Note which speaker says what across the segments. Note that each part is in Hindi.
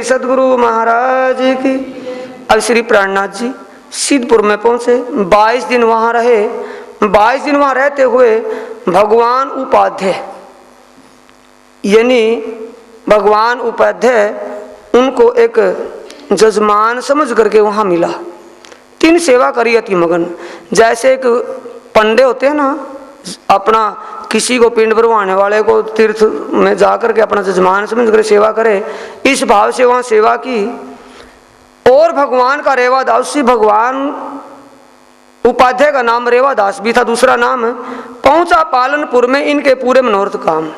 Speaker 1: सदगुरु महाराज की। अब श्री प्राणनाथ जी सिद्धपुर में पहुंचे, 22 दिन वहां रहे। 22 दिन वहां रहते हुए भगवान उपाध्याय यानी भगवान उपाध्याय उनको एक जजमान समझ करके वहां मिला। 3 सेवा करी अति मगन। जैसे एक पंडे होते हैं ना, अपना किसी को पिंड भरवाने वाले को तीर्थ में जाकर के अपना जजमान समझ कर सेवा करे, इस भाव से वहां सेवा की। और भगवान का रेवादास, भगवान उपाध्याय का नाम रेवादास भी था, दूसरा नाम। पहुंचा पालनपुर में, इनके पूरे मनोरथ काम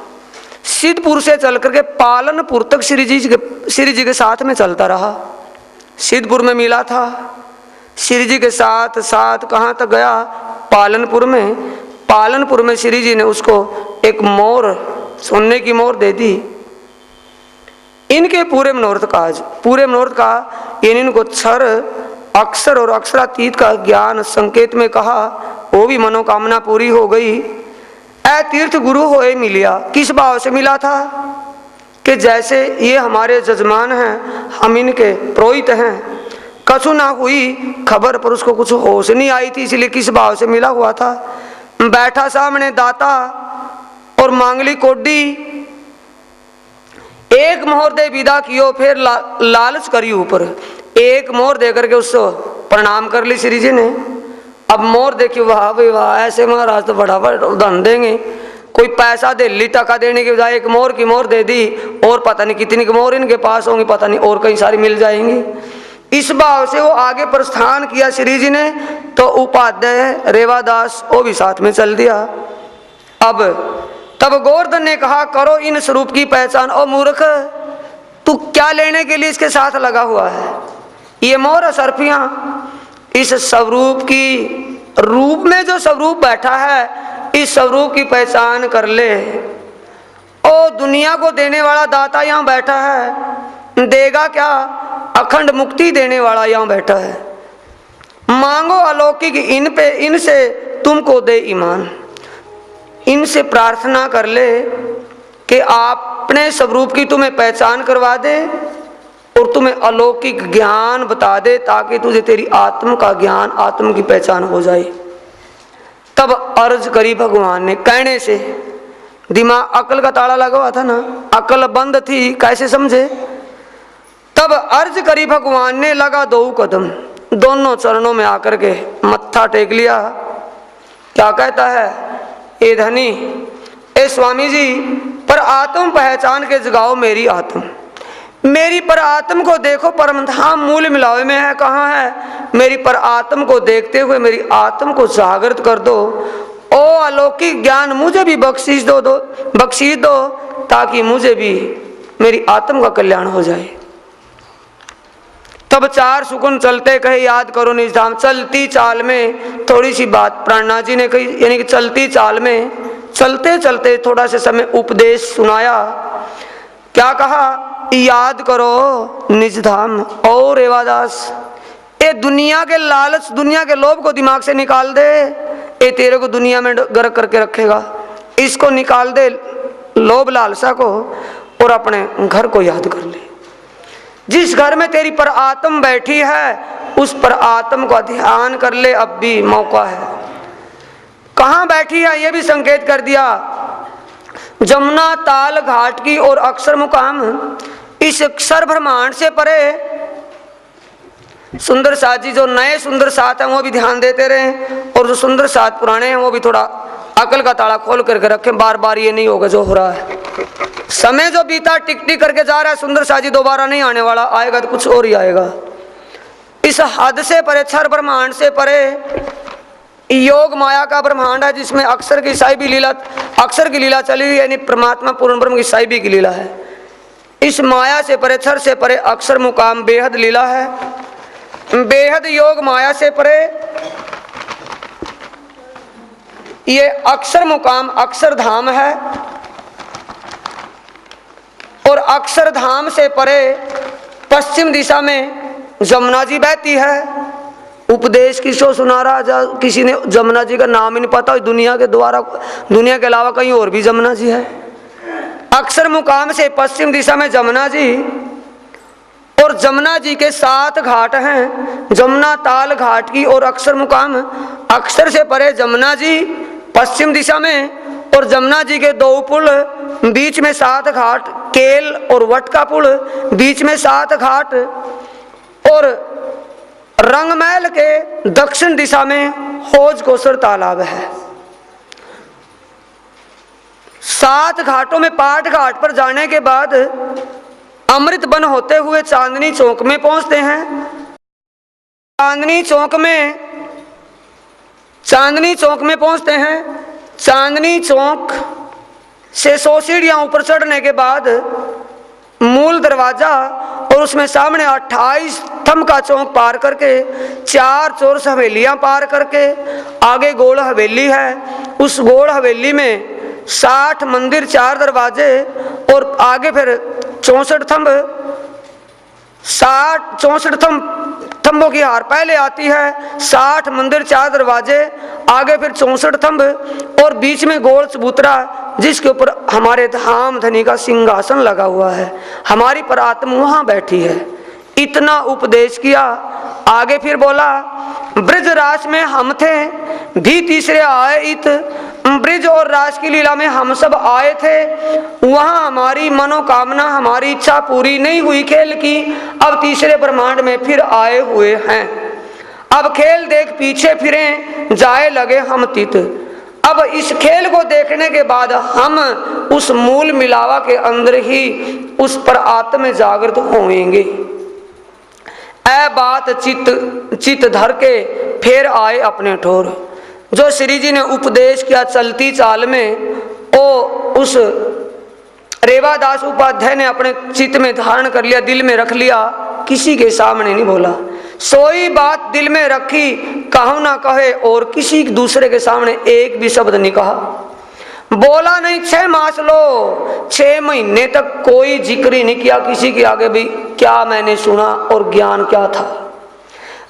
Speaker 1: सिद्धपुर से चल करके पालनपुर तक श्री जी के साथ में चलता रहा। सिद्धपुर में मिला था, श्री जी के साथ साथ कहाँ तक गया? पालनपुर में। पालनपुर में श्री जी ने उसको एक मोर, सोने की मोर दे दी। इनके पूरे मनोरथ काज, पूरे मनोरथ का इनको क्षर अक्षर और अक्षरातीत का ज्ञान संकेत में कहा, वो भी मनोकामना पूरी हो गई। ऐ तीर्थ गुरु होए मिलिया। किस भाव से मिला था कि जैसे ये हमारे जजमान हैं, हम इनके पुरोहित हैं। कछु ना हुई खबर पर उसको कुछ होश नहीं आई थी, इसलिए किस भाव से मिला हुआ था। बैठा सामने दाता और मांगली कोडी, एक मोहर दे विदा कियो, फिर लालच करी ऊपर। एक मोहर दे करके उसको प्रणाम कर ली श्री जी ने। अब मोहर देखिए, वाह भाई वाह, ऐसे महाराज तो बड़ा धन देंगे। कोई पैसा दे ली, टका देने के बजाय एक मोहर की मोहर दे दी। और पता नहीं कितनी की मोहर इनके पास होंगी, पता नहीं और कई सारी मिल जाएंगी। इस भाव से वो आगे प्रस्थान किया श्री जी ने। तो उपाध्याय रेवादास वो भी साथ में चल दिया। अब तब गोवर्धन ने कहा, करो इन स्वरूप की पहचान। ओ मूर्ख, तू क्या लेने के लिए इसके साथ लगा हुआ है? ये मोर सर्फियां, इस स्वरूप की रूप में जो स्वरूप बैठा है, इस स्वरूप की पहचान कर ले। ओ दुनिया को देने वाला दाता यहाँ बैठा है, देगा क्या? अखंड मुक्ति देने वाला यहाँ बैठा है। मांगो अलौकिक इन पे, इनसे तुमको दे ईमान। इनसे प्रार्थना कर ले कि अपने स्वरूप की तुम्हें पहचान करवा दे और तुम्हें अलौकिक ज्ञान बता दे, ताकि तुझे तेरी आत्म का ज्ञान, आत्म की पहचान हो जाए। तब अर्ज करी भगवान ने। कहने से दिमाग, अकल का ताला लगा हुआ था ना, अकल बंद थी, कैसे समझे? तब अर्ज करी भगवान ने, लगा 2 कदम, दोनों चरणों में आकर के मत्था टेक लिया। क्या कहता है? ए धनी, ए स्वामी जी, पर आत्म पहचान के जगाओ मेरी आत्म। मेरी पर आत्म को देखो, परम धाम मूल मिलावे में है, कहाँ है? मेरी पर आत्म को देखते हुए मेरी आत्म को जागृत कर दो। ओ अलौकिक ज्ञान मुझे भी बख्शीश दो, ताकि मुझे भी मेरी आत्म का कल्याण हो जाए। तब 4 सुकुन चलते कहे, याद करो निज धाम। चलती चाल में थोड़ी सी बात प्राणनाथ जी ने कही, यानी कि चलती चाल में चलते चलते थोड़ा सा समय उपदेश सुनाया। क्या कहा? याद करो निज धाम। और रेवादास, ये दुनिया के लालच, दुनिया के लोभ को दिमाग से निकाल दे। ये तेरे को दुनिया में गर्क करके रखेगा, इसको निकाल दे, लोभ लालसा को, और अपने घर को याद कर ले। जिस घर में तेरी पर आत्म बैठी है, उस पर आत्म का ध्यान कर ले, अब भी मौका है। कहाँ बैठी है ये भी संकेत कर दिया। जमुना ताल घाट की और अक्षर मुकाम, इस अक्षर ब्रह्मांड से परे। सुंदर साथ जी, जो नए सुंदर साथ हैं वो भी ध्यान देते रहे, और जो सुंदर साथ पुराने हैं वो भी थोड़ा अकल का ताला खोल करके रखें। बार बार ये नहीं होगा जो हो रहा है। समय जो बीता टिक टिक करके जा रहा है, सुंदर साथ जी दोबारा नहीं आने वाला, आएगा तो कुछ और ही आएगा। इस हद से परे, क्षर ब्रह्मांड से परे योग माया का ब्रह्मांड है, जिसमें अक्षर की साई भी लीला, अक्षर की लीला चली हुई, यानी परमात्मा पूर्ण ब्रह्म की साई भी की लीला है। इस माया से परे, क्षर से परे अक्षर मुकाम बेहद लीला है। बेहद योग माया से परे ये अक्षर मुकाम अक्षरधाम है, और अक्षरधाम से परे पश्चिम दिशा में जमुना जी बहती है। उपदेश किसको सुना रहा? किसी ने जमुना जी का नाम ही नहीं पता। दुनिया के द्वारा, दुनिया के अलावा कहीं और भी जमुना जी है। अक्षर मुकाम से पश्चिम दिशा में जमुना जी, और जमुना जी के 7 घाट हैं, जमुना ताल घाट की और अक्षर मुकाम। अक्षर से परे जमुना जी पश्चिम दिशा में, और जमुना जी के 2 पुल, बीच में 7 घाट, केल और वट का पुल, बीच में 7 घाट, और रंगमहल के दक्षिण दिशा में हौज कोसर तालाब है। 7 घाटों में पाट घाट पर जाने के बाद अमृत वन होते हुए चांदनी चौक में पहुंचते हैं। चांदनी चौक में पहुंचते हैं। चांदनी चौक से 100 सीढ़ियां ऊपर चढ़ने के बाद मूल दरवाजा और उसमें सामने 28 थंब का चौक पार करके 4 चौरस हवेलियां पार करके आगे गोल हवेली है। उस गोल हवेली में 60 मंदिर, 4 दरवाजे और आगे फिर 64 थंब, 64 थंबों की हार पहले आती है, 60 मंदिर, 4 दरवाजे, आगे फिर 64 थंब और बीच में गोल चबूतरा जिसके ऊपर हमारे धाम धनी का सिंहासन लगा हुआ है। हमारी परात्मा वहां बैठी है। इतना उपदेश किया। आगे फिर बोला, ब्रजराज में हम थे भी तीसरे आए इत, ब्रिज और रास की लीला में हम सब आए थे। वहां हमारी मनोकामना, हमारी इच्छा पूरी नहीं हुई खेल की, अब तीसरे ब्रह्मांड में फिर आए हुए हैं। अब खेल देख पीछे फिरें, जाए लगे हम तित। अब इस खेल को देखने के बाद हम उस मूल मिलावा के अंदर ही उस पर आत्म जागृत होंगे। ऐ बात चित धर के फिर आए अपने ठोर। जो श्री जी ने उपदेश किया चलती चाल में, ओ उस रेवादास उपाध्याय ने अपने चित्त में धारण कर लिया, दिल में रख लिया, किसी के सामने नहीं बोला। सोई बात दिल में रखी, कहूं ना कहे, और किसी दूसरे के सामने एक भी शब्द नहीं कहा। बोला नहीं 6 मास लो, 6 महीने तक कोई जिक्र ही नहीं किया किसी के आगे भी क्या मैंने सुना और ज्ञान क्या था।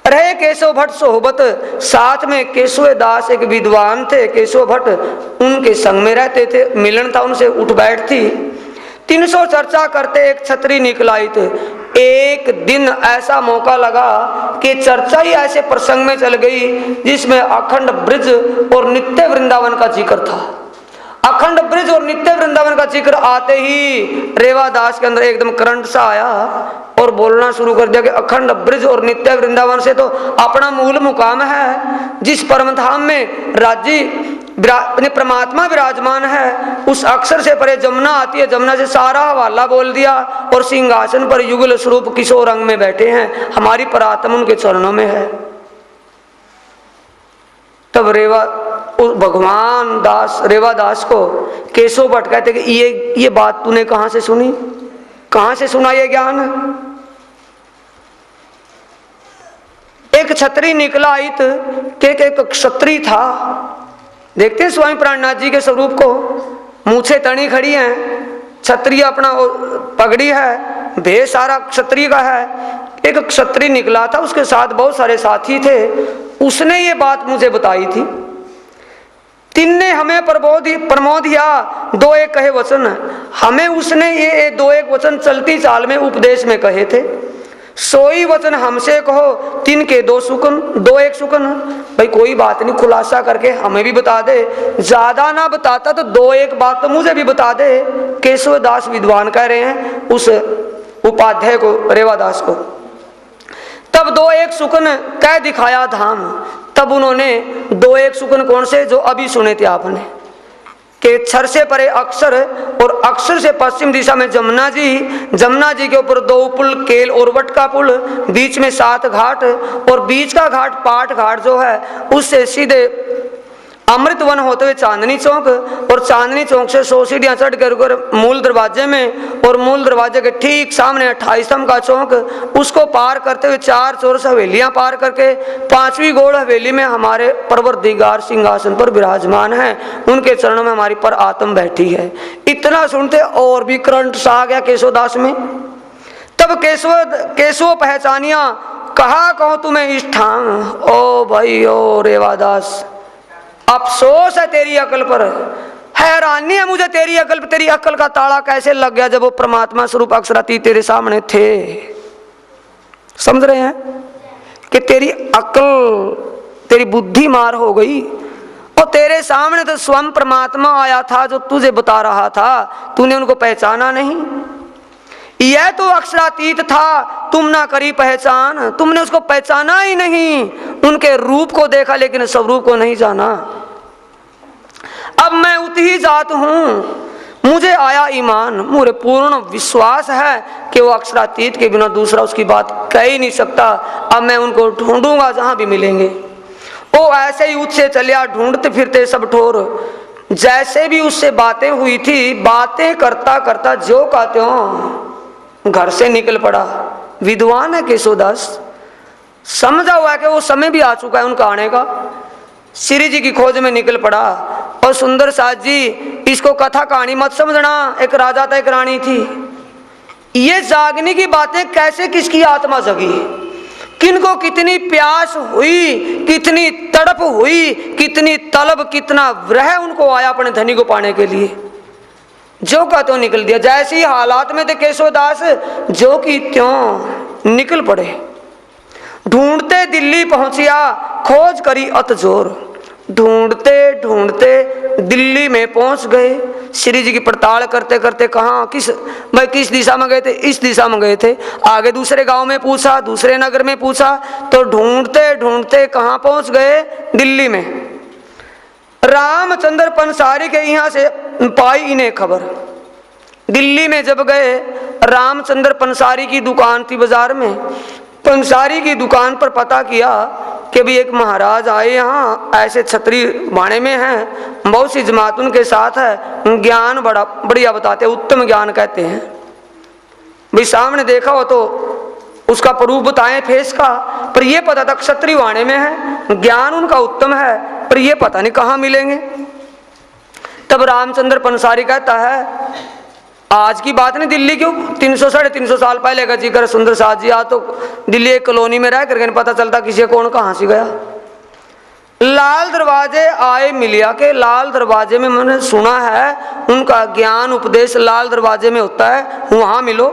Speaker 1: रहे केशव भट्ट सोहबत, साथ में केशव दास एक विद्वान थे, केशव भट्ट उनके संग में रहते थे, मिलन था उनसे, उठ बैठ थी। 300 चर्चा करते एक छतरी निकलाई थे। एक दिन ऐसा मौका लगा कि चर्चा ही ऐसे प्रसंग में चल गई जिसमें अखंड ब्रिज और नित्य वृंदावन का जिक्र था। अखंड ब्रिज और नित्य वृंदावन का जिक्र आते ही रेवादास के अंदर एकदम करंट सा आया और बोलना शुरू कर दिया कि अखंड ब्रिज और नित्य वृंदावन से तो अपना मूल मुकाम है, जिस परम धाम में राज्य परमात्मा विराजमान है, उस अक्षर से परे जमुना आती है, जमुना से सारा हवाला बोल दिया और सिंहासन पर युगल स्वरूप किशोर रंग में बैठे हैं, हमारी परात्मा उनके चरणों में है। तब भगवान दास रेवादास को केशव भट्ट कहते कि ये बात तूने कहां से सुनी, कहां से सुना ये ज्ञान। एक छत्री निकला आयत के एक क्षत्रिय था। देखते हैं स्वामी प्राणनाथ जी के स्वरूप को, मूछे तनी खड़ी हैं, क्षत्रिय अपना पगड़ी है, भेष सारा क्षत्रिय का है। एक क्षत्रिय निकला था, उसके साथ बहुत सारे साथी थे। उसने ये बात मुझे बताई थी। तिन्ने हमें प्रमोद या 2-1 कहे वचन, हमें उसने ये 2-1 वचन चलती चाल में उपदेश में कहे थे। सोई वचन हमसे कहो, तिन के 2-1 सुकन। भाई कोई बात नहीं, खुलासा करके हमें भी बता दे, ज्यादा ना बताता तो 2-1 बात तो मुझे भी बता दे। केशव दास विद्वान कह रहे हैं उस उपाध्याय को, रेवादास को। तब 2-1 सुकन कह दिखाया धाम। तब उन्होंने 2-1 सुकन कौन से, जो अभी सुने थे आपने, के क्षर से परे अक्षर और अक्षर से पश्चिम दिशा में जमुना जी के ऊपर 2 पुल, केल और वट का पुल, बीच में 7 घाट और बीच का घाट पाट घाट जो है उससे सीधे अमृत वन होते हुए चांदनी चौक, और चांदनी चौक से 100 सीढ़ियां चढ़ कर मूल दरवाजे में, और मूल दरवाजे के ठीक सामने 28 का चौक, उसको पार करते हुए 4 चौरस हवेलियां पार करके 5वीं गोल हवेली में हमारे परवरदिगार सिंहासन पर विराजमान है, उनके चरणों में हमारी पर आत्म बैठी है। इतना सुनते और भी करंट सा आ गया केशवदास में। तब केशव पहचानिया, कहा कहूं तुम्हें इस ठाम, ओ भाई ओ रेवादास, अफसोस है तेरी अकल पर, हैरानी है मुझे तेरी अकल पर। तेरी अकल का ताला कैसे लग गया जब वो परमात्मा स्वरूप अक्षराती तेरे सामने थे। समझ रहे हैं कि तेरी अक्ल, तेरी बुद्धि मार हो गई। और तेरे सामने तो स्वयं परमात्मा आया था जो तुझे बता रहा था, तूने उनको पहचाना नहीं। यह तो अक्षरातीत था, तुम ना करी पहचान, तुमने उसको पहचाना ही नहीं। उनके रूप को देखा लेकिन स्वरूप को नहीं जाना। अब मैं उतही जात हूं, मुझे आया ईमान, मुझे पूर्ण विश्वास है कि वो अक्षरातीत के बिना दूसरा उसकी बात कह ही नहीं सकता। अब मैं उनको ढूंढूंगा जहां भी मिलेंगे। वो ऐसे ही उससे चलिया ढूंढते फिरते सब ठोर। जैसे भी उससे बातें हुई थी, बातें करता करता जो का त्यों घर से निकल पड़ा। विद्वान है केशवदास, समझा हुआ है कि वो समय भी आ चुका है उनका आने का। श्री जी की खोज में निकल पड़ा। और सुंदर साथ जी, इसको कथा कहानी मत समझना, एक राजा था एक रानी थी। ये जागने की बातें कैसे किसकी आत्मा जगी, किनको कितनी प्यास हुई, कितनी तड़प हुई, कितनी तलब, कितना विरह उनको आया अपने धनी को पाने के लिए। जो का तो निकल दिया। जैसे ही हालात में थे केशवदास, जो की त्यों निकल पड़े। ढूंढते दिल्ली पहुंचिया, खोज करी अत जोर। ढूंढते ढूंढते दिल्ली में पहुंच गए। श्री जी की पड़ताल करते करते कहाँ किस दिशा में गए थे, इस दिशा में गए थे। आगे दूसरे गांव में पूछा, दूसरे नगर में पूछा, तो ढूंढते ढूंढते कहाँ पहुंच गए, दिल्ली में। रामचंद्र पंसारी के यहाँ से पाई इन्हें खबर। दिल्ली में जब गए, रामचंद्र पंसारी की दुकान थी बाजार में। पंसारी की दुकान पर पता किया कि भी एक महाराज आए यहाँ, ऐसे छतरी बाणे में हैं, बहुत सी जमात उनके साथ है, ज्ञान बड़ा बढ़िया बताते, उत्तम ज्ञान कहते हैं। भाई सामने देखा हो तो उसका प्रूफ बताएं फेस का, पर यह पता था क्षत्रिय वाणे में है, ज्ञान उनका उत्तम है, पर यह पता नहीं कहाँ मिलेंगे। तब रामचंद्र पंसारी कहता है, आज की बात नहीं, दिल्ली क्यों 300 साढ़े 300 साल पहले का जिक्र सुंदर साथ जी। आज तो दिल्ली एक कॉलोनी में रह करके पता चलता किसी कौन कहाँ से गया। लाल दरवाजे आए मिलिया के, लाल दरवाजे में मैंने सुना है उनका ज्ञान उपदेश लाल दरवाजे में होता है, वहां मिलो।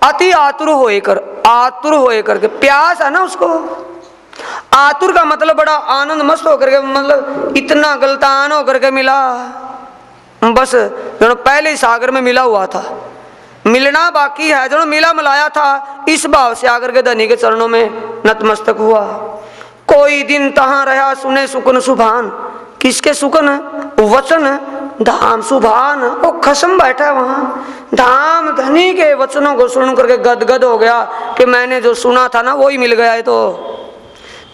Speaker 1: अति आतुर होए कर, आतुर होए करके, प्यास है ना उसको। आतुर का मतलब बड़ा आनंद मस्त होकर के, मतलब इतना गलतान होकर के मिला, बस जो पहले ही सागर में मिला हुआ था, मिलना बाकी है, जो मिला मिलाया था, इस भाव से आकर के धनी के चरणों में नतमस्तक हुआ। कोई दिन तहां रहा सुने सुकन सुभान, किसके सुकन वचन, धाम सुभान, वो खसम बैठा है वहां। धाम धनी के वचनों को सुन करके गदगद हो गया कि मैंने जो सुना था ना वही मिल गया है। तो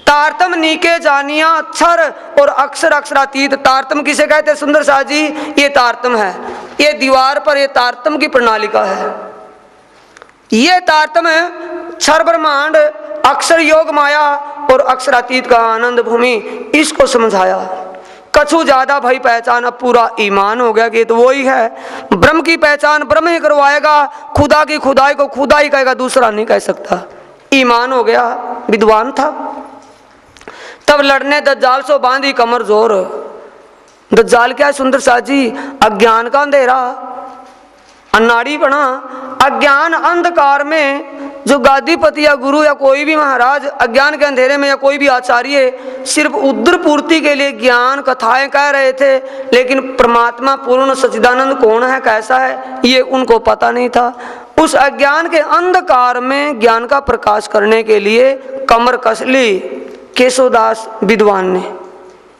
Speaker 1: तारतम नीके जानिया अक्षर और अक्षर अक्षरातीत। तारतम किसे कहते हैं सुंदर साथ जी, ये तारतम है, ये दीवार पर ये तारतम की प्रणालिका है। ये तारतम है क्षर ब्रह्मांड, अक्षर योग माया और अक्षरातीत का आनंद भूमि, इसको समझाया। कछु ज्यादा भाई पहचान, अब पूरा ईमान हो गया कि तो वही है। ब्रह्म की पहचान ब्रह्म ही करवाएगा, खुदा की खुदाई को खुदा ही कहेगा, दूसरा नहीं कह सकता। ईमान हो गया, विद्वान था। तब लड़ने दज्जाल सो बांधी कमर जोर। दज्जाल क्या है सुंदर साथ जी, अज्ञान का अंधेरा, अनाड़ी बना। अज्ञान अंधकार में जो गादीपति या गुरु या कोई भी महाराज अज्ञान के अंधेरे में, या कोई भी आचार्य सिर्फ उद्र पूर्ति के लिए ज्ञान कथाएं कह रहे थे, लेकिन परमात्मा पूर्ण सच्चिदानंद कौन है, कैसा है, ये उनको पता नहीं था। उस अज्ञान के अंधकार में ज्ञान का प्रकाश करने के लिए कमर कस ली केशवदास विद्वान ने।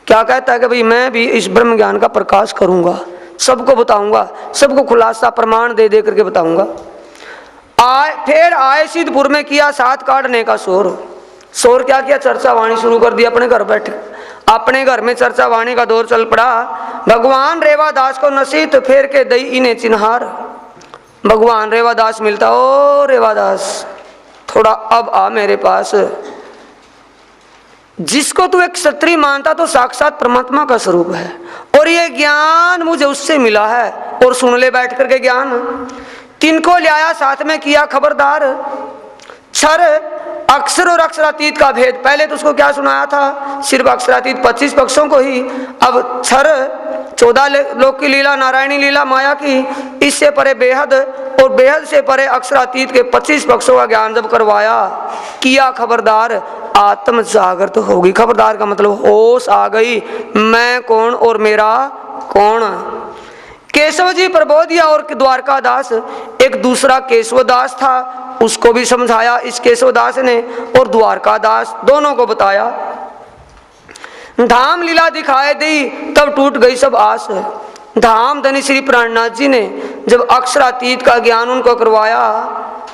Speaker 1: क्या कहता है कि भाई मैं भी इस ब्रह्म ज्ञान का प्रकाश करूंगा, सबको बताऊंगा, सबको खुलासा प्रमाण दे दे करके बताऊंगा। फिर आए सिद्धपुर में किया साथ काटने का शोर। शोर क्या किया, चर्चा वाणी शुरू कर दी अपने घर बैठे। अपने घर में चर्चा वाणी का दौर चल पड़ा। भगवान रेवादास को नसीहत फेर के दई इन्हें चिन्हार। भगवान रेवादास मिलता, ओ रेवादास थोड़ा अब आ मेरे पास। जिसको तू एक क्षत्रिय मानता तो साक्षात परमात्मा का स्वरूप है, और ये ज्ञान मुझे उससे मिला है। और सुन ले बैठ करके ज्ञान। तिनको ले आया साथ में किया खबरदार। क्षर अक्षर और अक्षरातीत का भेद, पहले तो उसको क्या सुनाया था, सिर्फ अक्षरातीत 25 पक्षों को ही। अब क्षर 14 लोक की लीला, नारायणी लीला माया की, इससे परे बेहद और बेहद से परे अक्षरातीत के 25 पक्षों का ज्ञान जब करवाया, किया खबरदार, आत्म जागृत होगी। खबरदार का मतलब होश आ गई, मैं कौन और मेरा कौन। केशव जी प्रबोधिया और द्वारकादास, एक दूसरा केशवदास था, उसको भी समझाया इस केशवदास ने, और द्वारकादास दोनों को बताया। धाम लीला दिखाई दी, तब टूट गई सब आस। धाम धनी श्री प्राणनाथ जी ने जब अक्षरातीत का ज्ञान उनको करवाया,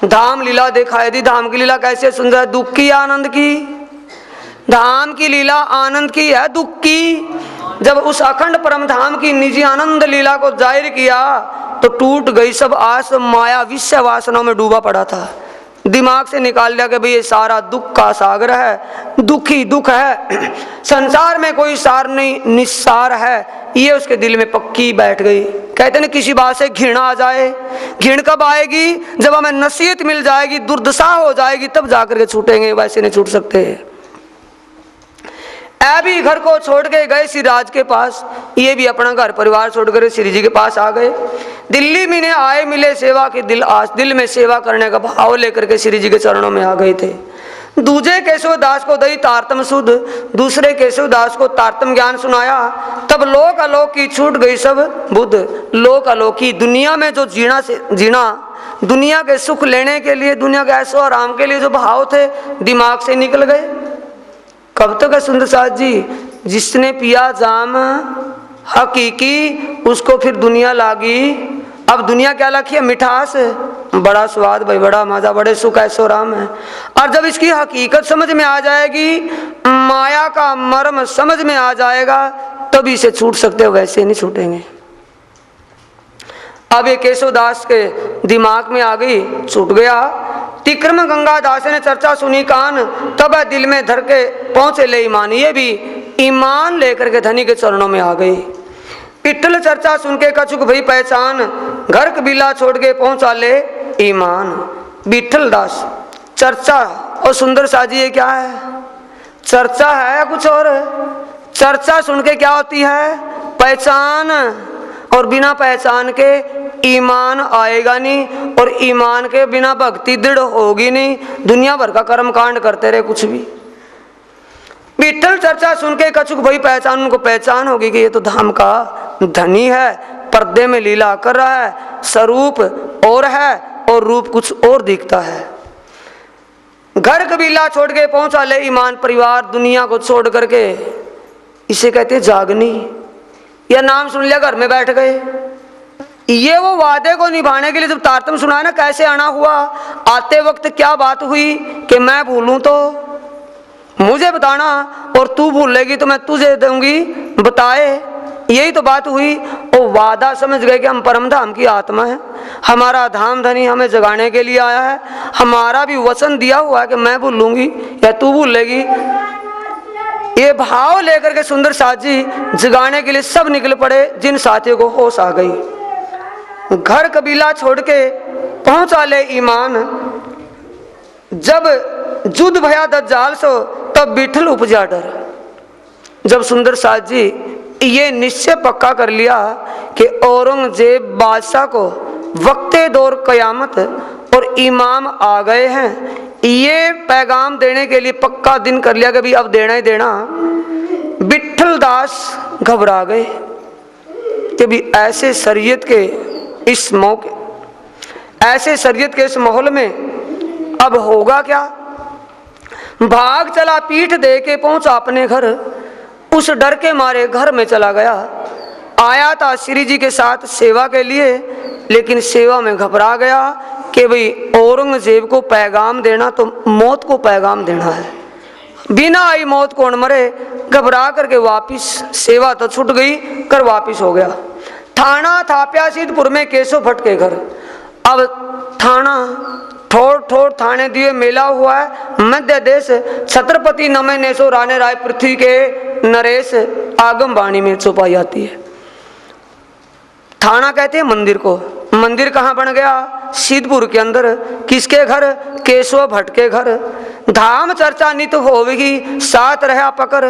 Speaker 1: धाम लीला दिखाई दी। धाम की लीला कैसे सुंदर है, दुख की आनंद की। धाम की लीला आनंद की है, दुख की। जब उस अखंड परम धाम की निजी आनंद लीला को जाहिर किया तो टूट गई सब आस। माया विषय वासनाओं में डूबा पड़ा था, दिमाग से निकाल लिया कि भाई ये सारा दुख का सागर है, दुख ही दुख है, संसार में कोई सार नहीं, निस्सार है, ये उसके दिल में पक्की बैठ गई। कहते हैं किसी बात से घृणा आ जाए, घृण कब आएगी, जब हमें नसीहत मिल जाएगी, दुर्दशा हो जाएगी, तब जाकर के छूटेंगे, वैसे नहीं छूट सकते। भी घर को छोड़ के गए श्री राज के पास, ये भी अपना घर परिवार छोड़कर श्री जी के पास आ गए। दिल्ली में आए मिले सेवा के दिल में सेवा करने का भाव लेकर के श्री जी के चरणों में आ गए थे। दूजे केशवदास को दई तारतम सुध, दूसरे केशवदास को तारतम ज्ञान सुनाया, तब लोक अलोक की छूट गई सब बुद्ध। लोक अलोक की दुनिया में जो जीना, दुनिया के सुख लेने के लिए, दुनिया के ऐशो आराम के लिए जो भाव थे, दिमाग से निकल गए। कब तक है सुंदर साथ जी, जिसने पिया जाम हकीकी, उसको फिर दुनिया लागी। अब दुनिया क्या लगी है, मिठास, बड़ा स्वाद भाई, बड़ा मजा, बड़े सुख, ऐसो राम है। और जब इसकी हकीकत समझ में आ जाएगी, माया का मर्म समझ में आ जाएगा, तभी से छूट सकते हो, वैसे नहीं छूटेंगे। अब ये केशवदास के दिमाग में आ गई, छूट गया। तिक्रम गंगादास ने चर्चा सुनी कान, तब दिल में धर के पहुंचे ले ईमान। ये भी ईमान लेकर के धनी के चरणों में आ गई। पिट्ठल चर्चा सुन के कछुक भई पहचान, घर कबीला छोड़ के पहुंचा ले ईमान। विठल दास चर्चा और सुंदर साजी ये क्या है, चर्चा है या कुछ और? चर्चा सुन के क्या होती है, पहचान, और बिना पहचान के ईमान आएगा नहीं, और ईमान के बिना भक्ति दृढ़ होगी नहीं। दुनिया भर का कर्म कांड करते रहे कुछ भी। विठल चर्चा सुन के कछुक भई पहचान, उनको पहचान होगी कि ये तो धाम का धनी है, पर्दे में लीला कर रहा है, स्वरूप और है और रूप कुछ और दिखता है। घर कबीला छोड़ के पहुंचा ले ईमान, परिवार दुनिया को छोड़ करके, इसे कहते जागनी। या नाम सुन लिया घर में बैठ गए। ये वो वादे को निभाने के लिए जब तारतम सुनाया ना, कैसे आना हुआ, आते वक्त क्या बात हुई कि मैं भूलूं तो मुझे बताना, और तू भूलेगी तो मैं तुझे दूंगी बताए, यही तो बात हुई। वो वादा समझ गए कि हम परम धाम की आत्मा है, हमारा धाम धनी हमें जगाने के लिए आया है, हमारा भी वचन दिया हुआ है कि मैं भूलूंगी या तू भूलेगी। ये भाव लेकर के सुंदर साथी जगाने के लिए सब निकल पड़े, जिन साथियों को होश आ गई। घर कबीला छोड़ के पहुंचा ले ईमान, जब जुद भया दज्जाल सो तब विठल उपजा डर। जब सुंदर साथ जी ये निश्चय पक्का कर लिया कि औरंगजेब बादशाह को वक्ते दौर कयामत और इमाम आ गए हैं, ये पैगाम देने के लिए पक्का दिन कर लिया कि भी अब देना ही देना। विठल दास घबरा गए कि भी ऐसे शरीयत के इस मौके, ऐसे शरीयत के इस माहौल में अब होगा क्या। भाग चला, पीठ दे के पहुंचा अपने घर, उस डर के मारे घर में चला गया। आया था श्री जी के साथ सेवा के लिए, लेकिन सेवा में घबरा गया कि भाई औरंगजेब को पैगाम देना तो मौत को पैगाम देना है, बिना आई मौत कौन मरे। घबरा करके वापिस, सेवा तो छूट गई, कर वापिस हो गया। थाना था प्यासीदपुर में केशव भट्ट के घर। अब थाना ठोर ठोर थाने दिए मेला हुआ है, मध्य देश छत्रपति नमे नेसो राणे राय पृथ्वी के नरेश आगम वाणी में छुपाई जाती है। थाना कहते हैं मंदिर को। मंदिर कहाँ बन गया, सीधपुर के अंदर। किसके घर, केशव भट्ट के घर। धाम चर्चा नित होगी साथ रहा पकर।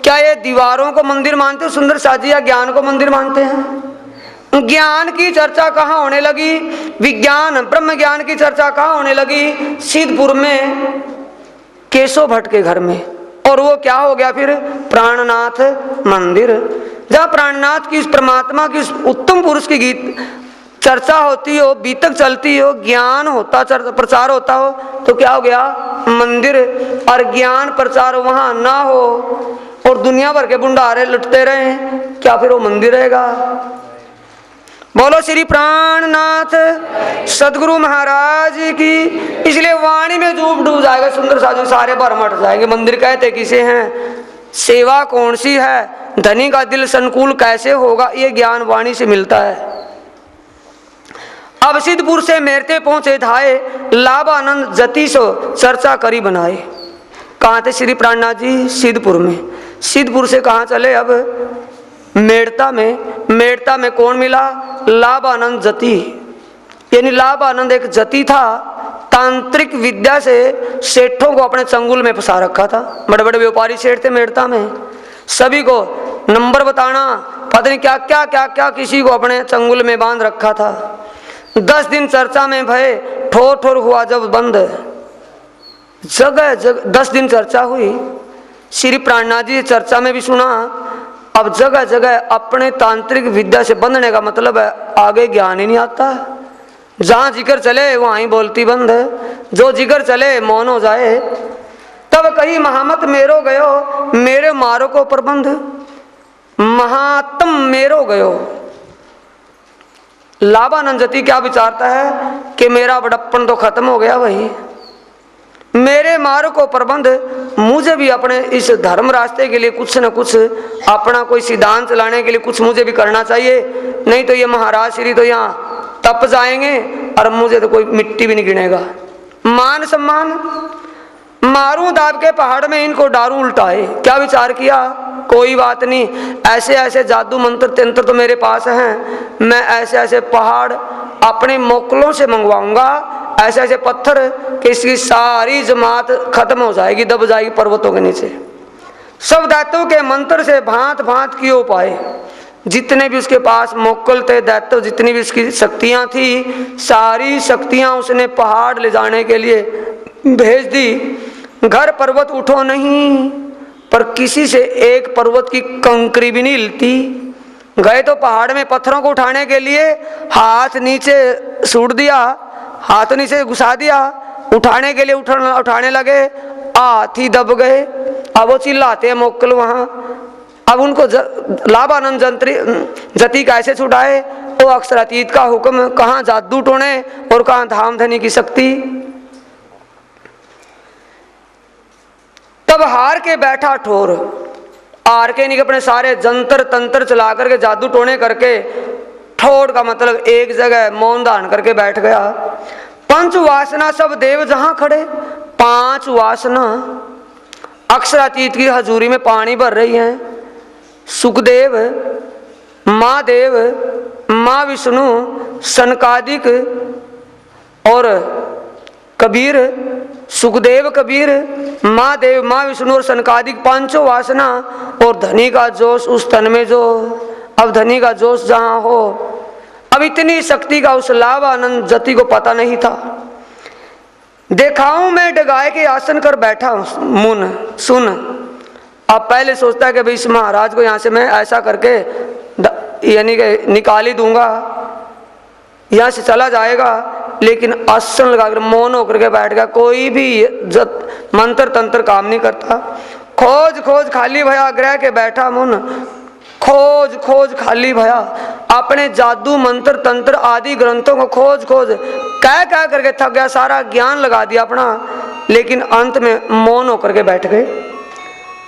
Speaker 1: क्या ये दीवारों को मंदिर मानते हो सुंदर साजी, या ज्ञान को मंदिर मानते हैं? ज्ञान की चर्चा कहाँ होने लगी? विज्ञान ब्रह्म ज्ञान की चर्चा कहाँ होने लगी? सिद्धपुर में केशव भट्ट के घर में। और वो क्या हो गया फिर? प्राणनाथ मंदिर। जहाँ प्राणनाथ की, उस परमात्मा की, उस उत्तम पुरुष की गीत चर्चा होती हो, बीतक चलती हो, ज्ञान होता, प्रचार होता हो, तो क्या हो गया? मंदिर। और ज्ञान प्रचार वहां ना हो और दुनिया भर के भंडारे लुटते रहे, क्या फिर वो मंदिर रहेगा? बोलो श्री प्राणनाथ सदगुरु महाराज की। इसलिए वाणी में डूब जाएगा सुंदर साधु, सारे भरमट जाएंगे। मंदिर कहते किसे हैं? सेवा कौन सी है? धनी का दिल संकुल कैसे होगा? ये ज्ञान वाणी से मिलता है। अब सिद्धपुर से मेरते पहुंचे धाये, लाभानंद जति सो चर्चा करी बनाए। कहाँ थे श्री प्राणनाथ जी? सिद्धपुर में। सिद्धपुर से कहाँ चले? अब मेड़ता में। मेड़ता में कौन मिला? लाभानंद जति। यानी लाभानंद एक जति था, तांत्रिक विद्या से सेठों को अपने चंगुल में फंसा रखा था। बड़े बड़े व्यापारी सेठ थे मेड़ता में, सभी को नंबर बताना, पता नहीं क्या क्या क्या क्या, किसी को अपने चंगुल में बांध रखा था। 10 दिन चर्चा में भय, ठोर ठोर हुआ जब बंद। जगह जगह 10 दिन चर्चा हुई। श्री प्राणनाथ जी चर्चा में भी सुना। अब जगह जगह अपने तांत्रिक विद्या से बंधने का मतलब है आगे ज्ञान ही नहीं आता। जहां जिगर चले वहां ही बोलती बंद है, जो जिगर चले मौन हो जाए। तब कही महामत मेरो गयो, मेरे मारो को प्रबंध। महात्म मेरो गयो। लाभानंद जति क्या विचारता है कि मेरा बड़प्पन तो खत्म हो गया, वही मेरे मार्ग को प्रबंध। मुझे भी अपने इस धर्म रास्ते के लिए कुछ न कुछ, अपना कोई सिद्धांत लाने के लिए कुछ मुझे भी करना चाहिए, नहीं तो ये महाराज श्री तो यहाँ तप जाएंगे और मुझे तो कोई मिट्टी भी नहीं गिनेगा। मान सम्मान मारूं दाब के पहाड़ में, इनको डारू उल्टाए। क्या विचार किया? कोई बात नहीं, ऐसे ऐसे जादू मंत्र तंत्र तो मेरे पास हैं, मैं ऐसे ऐसे पहाड़ अपने मोकलों से मंगवाऊंगा, ऐसे ऐसे पत्थर कि इसकी सारी जमात खत्म हो जाएगी, दब जाएगी पर्वतों के नीचे। सब दैत्यों के मंत्र से भांत भांत किए उपाय। जितने भी उसके पास मोकल थे, दैत्य, जितनी भी उसकी शक्तियां थी, सारी शक्तियां उसने पहाड़ ले जाने के लिए भेज दी। घर पर्वत उठो नहीं, पर किसी से एक पर्वत की कंकरी भी नहीं हिलती। गए तो पहाड़ में पत्थरों को उठाने के लिए, हाथ नीचे सूट दिया, हाथ नीचे घुसा दिया, उठाने के लिए उठाने लगे, हाथी दब गए। अब वो चिल्लाते हैं मोक्कल वहां। अब उनको लाभानंद जति कैसे छुड़ाए? वो अक्षरातीत का हुक्म, कहाँ जादू टोने और कहाँ धाम धनी की शक्ति। तब हार के बैठा ठोर, हार के नहीं, अपने सारे जंतर तंत्र चला करके, जादू टोने करके, ठोर का मतलब एक जगह मौन धारण करके बैठ गया। 5 वासना सब देव जहां खड़े, 5 वासना अक्षरातीत की हजूरी में पानी भर रही हैं। सुखदेव, महादेव, माँ विष्णु, सनकादिक और कबीर। सुखदेव, कबीर, महादेव, माँ विष्णु और सनकादिक, 5 वासना। और धनी का जोश उस तन में जो, अब धनी का जोश जहां हो, अब इतनी शक्ति का उस लाभानंद जति को पता नहीं था। देखाऊं मैं डगाए के आसन कर बैठा हूं मुन सुन। अब पहले सोचता है कि भाई इस महाराज को यहाँ से मैं ऐसा करके यानी कि निकाल ही दूंगा, यहाँ से चला जाएगा, लेकिन आसन लगाकर मौन होकर के बैठ गया। कोई भी मंत्र तंत्र काम नहीं करता। खोज खोज खाली भया ग्रह के बैठा मुन, खोज खोज खाली भया। अपने जादू मंत्र तंत्र आदि ग्रंथों को खोज खोज कह कह करके थक गया, सारा ज्ञान लगा दिया अपना, लेकिन अंत में मौन होकर के बैठ गए।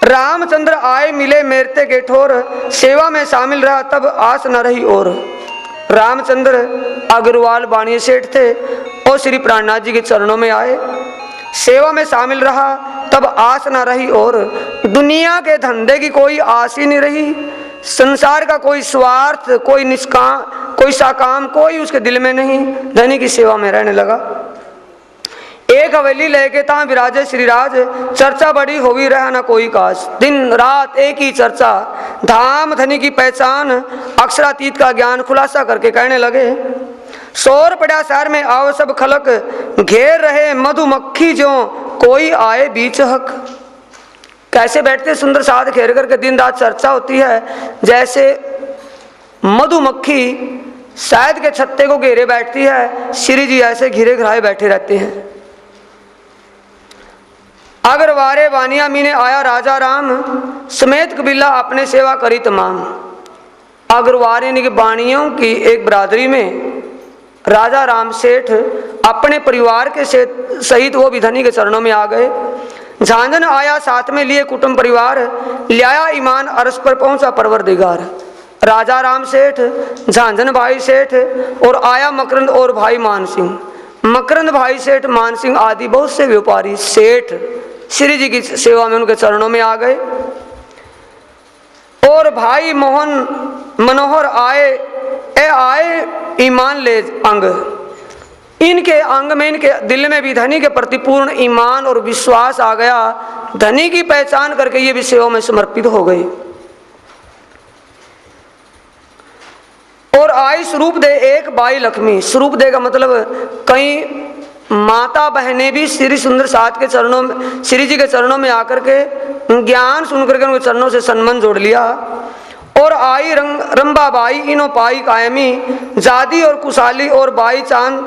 Speaker 1: रामचंद्र आए मिले मेरते के ठोर, सेवा में शामिल रहा तब आस न रही और। रामचंद्र अग्रवाल बाणिये सेठ थे और श्री प्राणनाथ जी के चरणों में आए, सेवा में शामिल रहा तब आस न रही और। दुनिया के धंधे की कोई आस ही नहीं रही, संसार का कोई स्वार्थ, कोई निष्काम, कोई साकाम, कोई उसके दिल में नहीं। धनी की सेवा में रहने लगा। एक हवेली लेके ता विराजे श्रीराज, चर्चा बड़ी होवी रहा ना कोई काज। दिन रात एक ही चर्चा, धाम धनी की पहचान, अक्षरातीत का ज्ञान खुलासा करके कहने लगे। शोर पड़ा शहर में आओ सब खलक, घेर रहे मधुमक्खी जो कोई आए बीच हक। कैसे बैठते सुंदर साथ घेर करके दिन रात चर्चा होती है, जैसे मधुमक्खी शायद के छत्ते को घेरे बैठती है, श्री जी ऐसे घिरे घराए बैठे रहते हैं। अगर वारे वानिया मीने आया राजा राम, समेत कबीला अपने सेवा करी तमाम। अगर वारे की बानियों की एक बरादरी में राजा राम सेठ अपने परिवार के सहित वो भी धनी के चरणों में आ गए। झांझन आया साथ में लिए कुटुंब परिवार, लिया ईमान अरस पर पहुंचा परवरदिगार। राजा राम सेठ, झांझन भाई सेठ और आया मकरंद और भाई मान सिंह। मकरंद भाई सेठ, मान सिंह आदि बहुत से व्यापारी सेठ श्री जी की सेवा में उनके चरणों में आ गए। और भाई मोहन मनोहर आए ईमान ले अंग। इनके अंग में, इनके दिल में भी धनी के प्रति पूर्ण ईमान और विश्वास आ गया। धनी की पहचान करके ये भी सेवा में समर्पित हो गए। और आई स्वरूप दे एक बाई लक्ष्मी। स्वरूप दे का मतलब कई माता बहनें भी श्री सुंदर साथ के चरणों में, श्री जी के चरणों में आकर के ज्ञान सुन करके उनके चरणों से सम्मान जोड़ लिया। और आई रंबा बाई इनो पाई कायमी, जादी और कुशाली और बाई चांद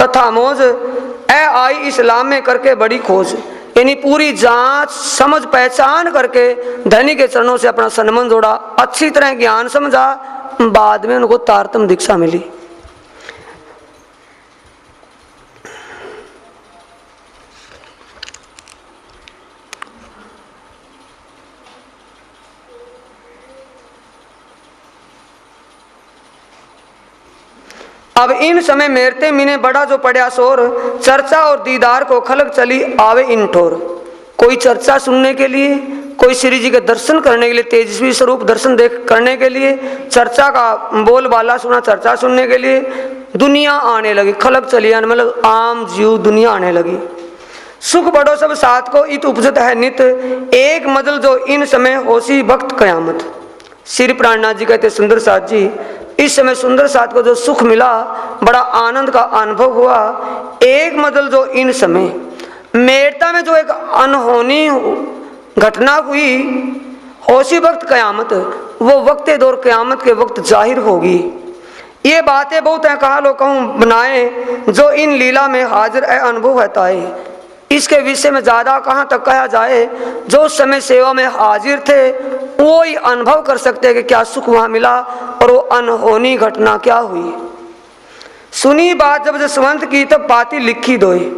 Speaker 1: तथा मौज, ए आई इस्लाम में करके बड़ी खोज। यानी पूरी जांच समझ पहचान करके धनी के चरणों से अपना सम्मान जोड़ा, अच्छी तरह ज्ञान समझा। बाद में उनको तारतम दीक्षा मिली। अब इन समय मेरते मीने बड़ा जो पड़ा शोर, चर्चा और दीदार को खलक चली आवे इन ठोर। कोई चर्चा सुनने के लिए, कोई श्री जी के दर्शन करने के लिए, तेजस्वी स्वरूप दर्शन देख करने के लिए, चर्चा का बोलबाला सुना, चर्चा सुनने के लिए दुनिया आने लगी। खलक चली मतलब आम जीव दुनिया आने लगी। सुख बड़ो सब साथ को इत उपजत है नित, एक मजल जो इन समय होसी भक्त कयामत। श्री प्राणनाथ जी कहते सुंदर साथ जी, इस समय सुंदर साथ को जो सुख मिला, बड़ा आनंद का अनुभव हुआ। एक मजल जो इन समय मेरता में जो एक अनहोनी घटना हुई, होशी वक्त कयामत, वो वक्त दौर कयामत के वक्त जाहिर होगी। ये बातें बहुत हैं, कहा लो कहूँ बनाए, जो इन लीला में हाजिर है अनुभव है ताए। इसके विषय में ज़्यादा कहाँ तक कहा जाए, जो उस समय सेवा में हाजिर थे वो ही अनुभव कर सकते हैं कि क्या सुख वहाँ मिला और वो अनहोनी घटना क्या हुई। सुनी बात जब जसवंत की तब पाती लिखी दोई।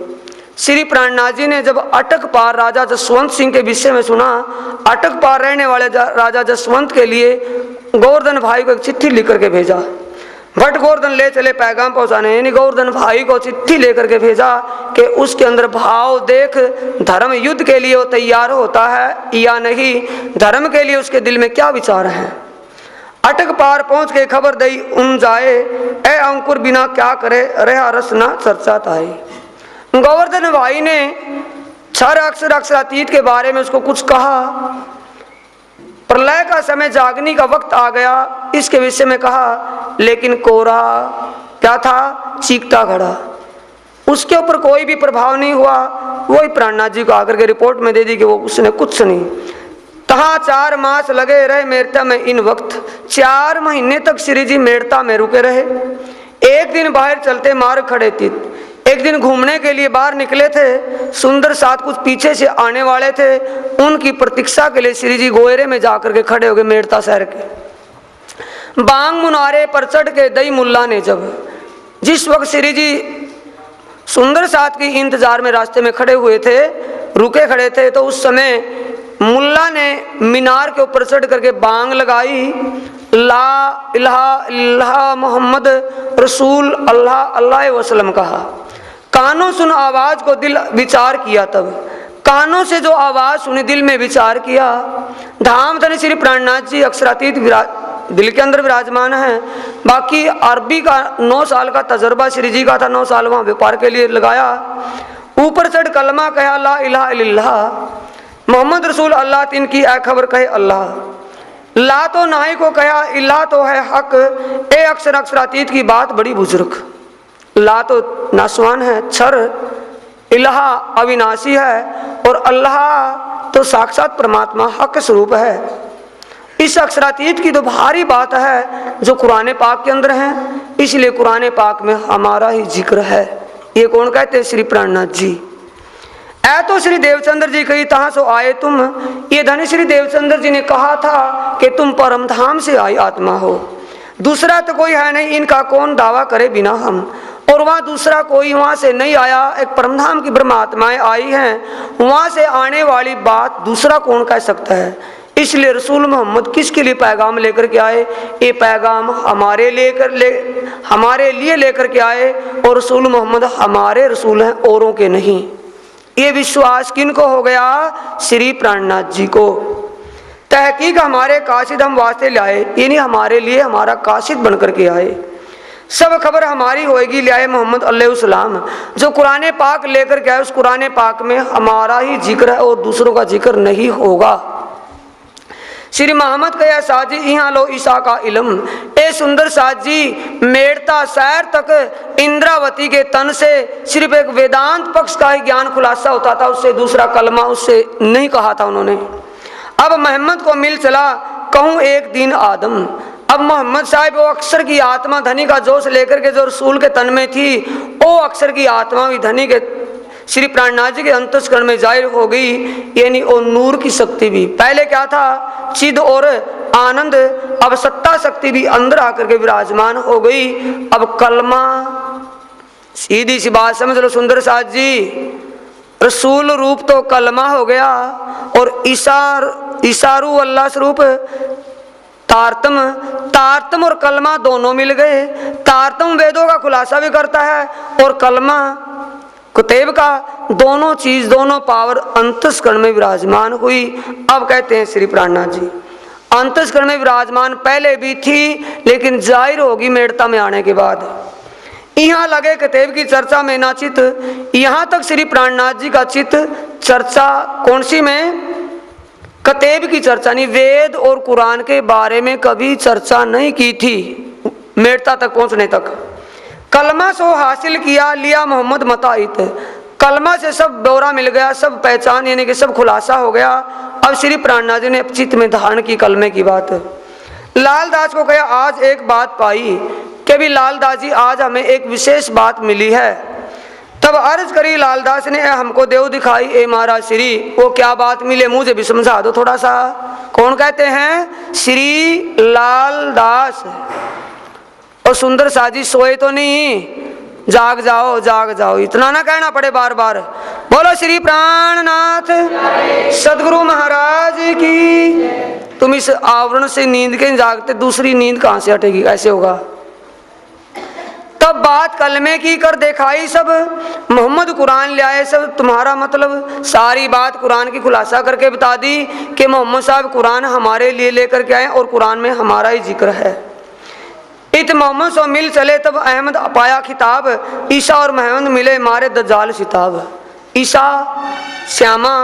Speaker 1: श्री प्राणनाथ जी ने जब अटक पार राजा जसवंत सिंह के विषय में सुना, अटक पार रहने वाले राजा जसवंत के लिए गोवर्धन भाई को एक चिट्ठी लिख करके भेजा। भट्ट गोवर्धन ले चले पैगाम पहुंचाने, यानी गोवर्धन भाई को चिट्ठी लेकर के भेजा कि उसके अंदर भाव देख, धर्म युद्ध के लिए वो तैयार होता है या नहीं, धर्म के लिए उसके दिल में क्या विचार है। अटक पार पहुंच के खबर दई उन जाए, ए अंकुर बिना क्या करे रहा रस ना चर्चा ताई। गोवर्धन भाई ने क्षर अक्षर अक्षरातीत के बारे में उसको कुछ कहा। प्रलय का समय, जागने का वक्त आ गया, इसके विषय में कहा, लेकिन कोरा क्या था, चीखता खड़ा। उसके ऊपर कोई भी प्रभाव नहीं हुआ। वही प्राणनाथ जी को आकर के रिपोर्ट में दे दी कि वो उसने कुछ नहीं। तहाँ 4 मास लगे रहे मेरता में इन वक्त, 4 महीने तक श्री जी मेरता में रुके रहे। एक दिन बाहर चलते मार्ग खड़े थे, एक दिन घूमने के लिए बाहर निकले थे। सुंदर साथ कुछ पीछे से आने वाले थे, उनकी प्रतीक्षा के लिए श्री जी गोयरे में जाकर के खड़े हो गए मेरता शहर के। बांग मुनारे पर चढ़ के दई मुल्ला ने जब, जिस वक्त श्री जी सुंदर साथ के इंतजार में रास्ते में खड़े हुए थे, रुके खड़े थे, तो उस समय मुल्ला ने मीनार के ऊपर चढ़ करके बांग लगाई, ला इलाहा इल्लल्लाह मोहम्मद रसूल अल्लाह अल्लाह वसल्लम कहा। कानों सुन आवाज को दिल विचार किया, तब कानों से जो आवाज सुनी दिल में विचार किया। धाम धनी श्री प्राणनाथ जी अक्षरातीत दिल के अंदर विराजमान है। बाकी अरबी का 9 साल का तजर्बा श्री जी का था, 9 साल वहाँ व्यापार के लिए लगाया। ऊपर चढ़ कलमा कहा ला इलाहा इल्लल्लाह, मोहम्मद रसूल अल्लाह तिन की ऐ खबर कहे अल्लाह। ला तो नाई को कहा, इल्ला तो है हक, ए अक्षर अक्षरातीत की बात बड़ी बुजुर्ग। ला तो नासवान है छर, इलाहा अविनाशी है, और अल्लाह तो साक्षात परमात्मा हक स्वरूप है। इस अक्षरातीत की तो भारी बात है जो कुरान पाक के अंदर है, इसलिए कुरान पाक में हमारा ही जिक्र है। ये कौन कहते हैं? श्री प्राणनाथ जी। ऐ तो श्री देवचंद्र जी कही तहां सो आए तुम, ये धनी श्री देवचंद्र जी ने कहा था कि तुम परम धाम से आई आत्मा हो, दूसरा तो कोई है नहीं, इनका कौन दावा करे बिना हम। और वहाँ दूसरा कोई वहाँ से नहीं आया, एक परमधाम की ब्रह्मात्माएं आई हैं, वहाँ से आने वाली बात दूसरा कौन कह सकता है। इसलिए रसूल मोहम्मद किसके लिए पैगाम लेकर के आए? ये पैगाम हमारे लिए लेकर के आए, और रसूल मोहम्मद हमारे रसूल हैं, औरों के नहीं। ये विश्वास किनको हो गया? श्री प्राणनाथ जी को। तहकीक हमारे कासिद हम वास्ते लाए, यानी हमारे लिए हमारा कासिद बन करके आए। सब खबर हमारी होएगी लियाए मोहम्मद अलैहिस्सलाम। जो कुरान पाक लेकर के आए उस कुरान पाक में हमारा ही जिक्र है और दूसरों का जिक्र नहीं होगा। श्री मोहम्मद कया साथ जी यहाँ लो ईसा का इल्म, ए सुंदर साथ जी मेड़ता शहर तक इंद्रावती के तन से सिर्फ एक वेदांत पक्ष का ही ज्ञान खुलासा होता था, उससे दूसरा कलमा उससे नहीं कहा था उन्होंने। अब मोहम्मद को मिल चला कहूँ एक दिन आदम। अब मोहम्मद साहब वो अक्षर की आत्मा धनी का जोश लेकर के जो रसूल के तन में थी, वो अक्षर की आत्मा भी धनी के श्री प्राणनाथ जी के अंतस्करण में जाहिर हो गई, यानी वो नूर की शक्ति भी। पहले क्या था? चिद और आनंद, अब सत्ता शक्ति भी अंदर आकर के विराजमान हो गई। अब कलमा, सीधी सी बात समझ लो सुंदर साथ जी, रसूल रूप तो कलमा हो गया, और इशारू अल्लाह स्वरूप तारतम और कलमा दोनों मिल गए। तारतम वेदों का खुलासा भी करता है और कलमा कुतैब का, दोनों पावर अंतस्करण में विराजमान हुई। अब कहते हैं श्री प्राणनाथ जी अंतस्करण में विराजमान पहले भी थी, लेकिन जाहिर होगी मेड़ता में आने के बाद। यहाँ लगे कुतैब की चर्चा में ना चित, यहाँ तक श्री प्राणनाथ जी का चित चर्चा कौन सी में? कुतैब की चर्चा नहीं, वेद और कुरान के बारे में कभी चर्चा नहीं की थी मेड़ता तक पहुंचने तक। कलमा सो हासिल किया लिया मोहम्मद मताइत, कलमा से सब ब्यौरा मिल गया, सब पहचान यानी कि सब खुलासा हो गया। अब श्री प्राणनाथ जी ने चित्त में धारण की कलमे की बात। लालदास को कहा आज एक बात पाई कि भी लालदास जी आज हमें एक विशेष बात मिली है। तब अर्ज करी लालदास ने हमको देव दिखाई ए महाराज श्री, वो क्या बात मिले मुझे भी समझा दो थोड़ा सा। कौन कहते हैं? श्री लालदास। और सुंदर साजी सोए तो नहीं, जाग जाओ, इतना ना कहना पड़े बार बार। बोलो श्री प्राणनाथ सदगुरु महाराज की। तुम इस आवरण से नींद के जागते, दूसरी नींद कहां से हटेगी? कैसे होगा? तब बात कलमे की कर दिखाई सब, मोहम्मद कुरान ले आए सब। तुम्हारा मतलब सारी बात कुरान की खुलासा करके बता दी कि मोहम्मद साहब कुरान हमारे लिए लेकर के आए और कुरान में हमारा ही जिक्र है। इत मोहम्मद सो मिल चले तब अहमद पाया खिताब, ईसा और मोहम्मद मिले मारे दज्जाल सिताब। ईसा श्यामा,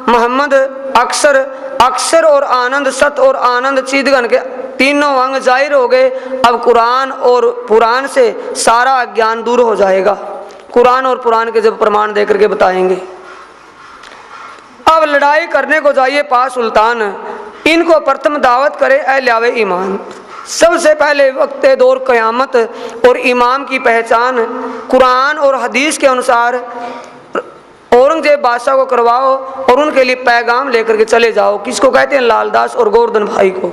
Speaker 1: मोहम्मद अक्षर और आनंद, सत और आनंद चिदगन के तीनों अंग जाहिर हो गए। अब कुरान और पुराण से सारा ज्ञान दूर हो जाएगा, कुरान और पुराण के जब प्रमाण देकर के बताएंगे। अब लड़ाई करने को जाइए पास सुल्तान, इनको प्रथम दावत करे ऐ ल्यावे ईमान। सबसे पहले वक्त दौर क़यामत और इमाम की पहचान कुरान और हदीस के अनुसार औरंगजेब बादशाह को करवाओ और उनके लिए पैगाम लेकर के चले जाओ। किसको कहते हैं? लालदास और गोवर्धन भाई को।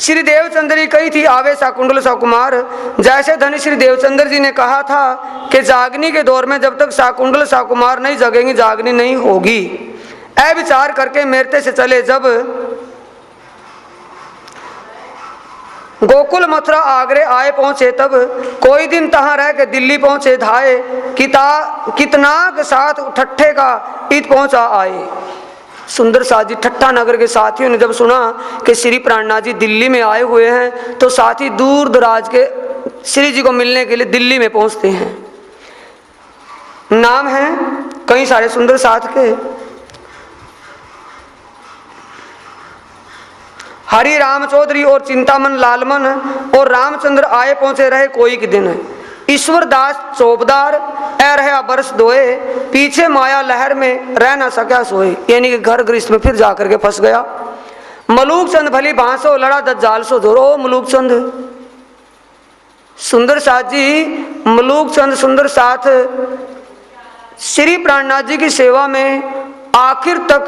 Speaker 1: श्री देवचंद्र जी कही थी आवे शाकुंडल शाकुमार, जैसे धनी श्री देवचंद्र जी ने कहा था कि जागनी के दौर में जब तक शाकुंडल शाकुमार नहीं जगेंगी जागनी नहीं होगी। ऐ विचार करके मेरते से चले जब गोकुल मथुरा आगरे आए पहुंचे, तब कोई दिन तहां रह के दिल्ली पहुंचे धाए, कितना के साथ ठट्ठे का ईद पहुंचा आए। सुंदर साथ जी ठट्ठा नगर के साथियों ने जब सुना कि श्री प्राणनाथ जी दिल्ली में आए हुए हैं, तो साथी दूर दराज के श्री जी को मिलने के लिए दिल्ली में पहुंचते हैं। नाम है कई सारे सुंदर साथ के। हरि राम चौधरी और चिंतामन लालमन और रामचंद्र आए पहुंचे रहे कोई के दिन। ईश्वर दास चौबदार ए रहा बरस दोए, पीछे माया लहर में रह न सका सोए, यानी कि घर गृहस्थ में फिर जाकर के फंस गया। मलूक चंद भली भांसो लड़ा दज्जाल सो जोरो। मलूक चंद सुंदर साथ जी, मलूक चंद सुंदर साथ श्री प्राणनाथ जी की सेवा में आखिर तक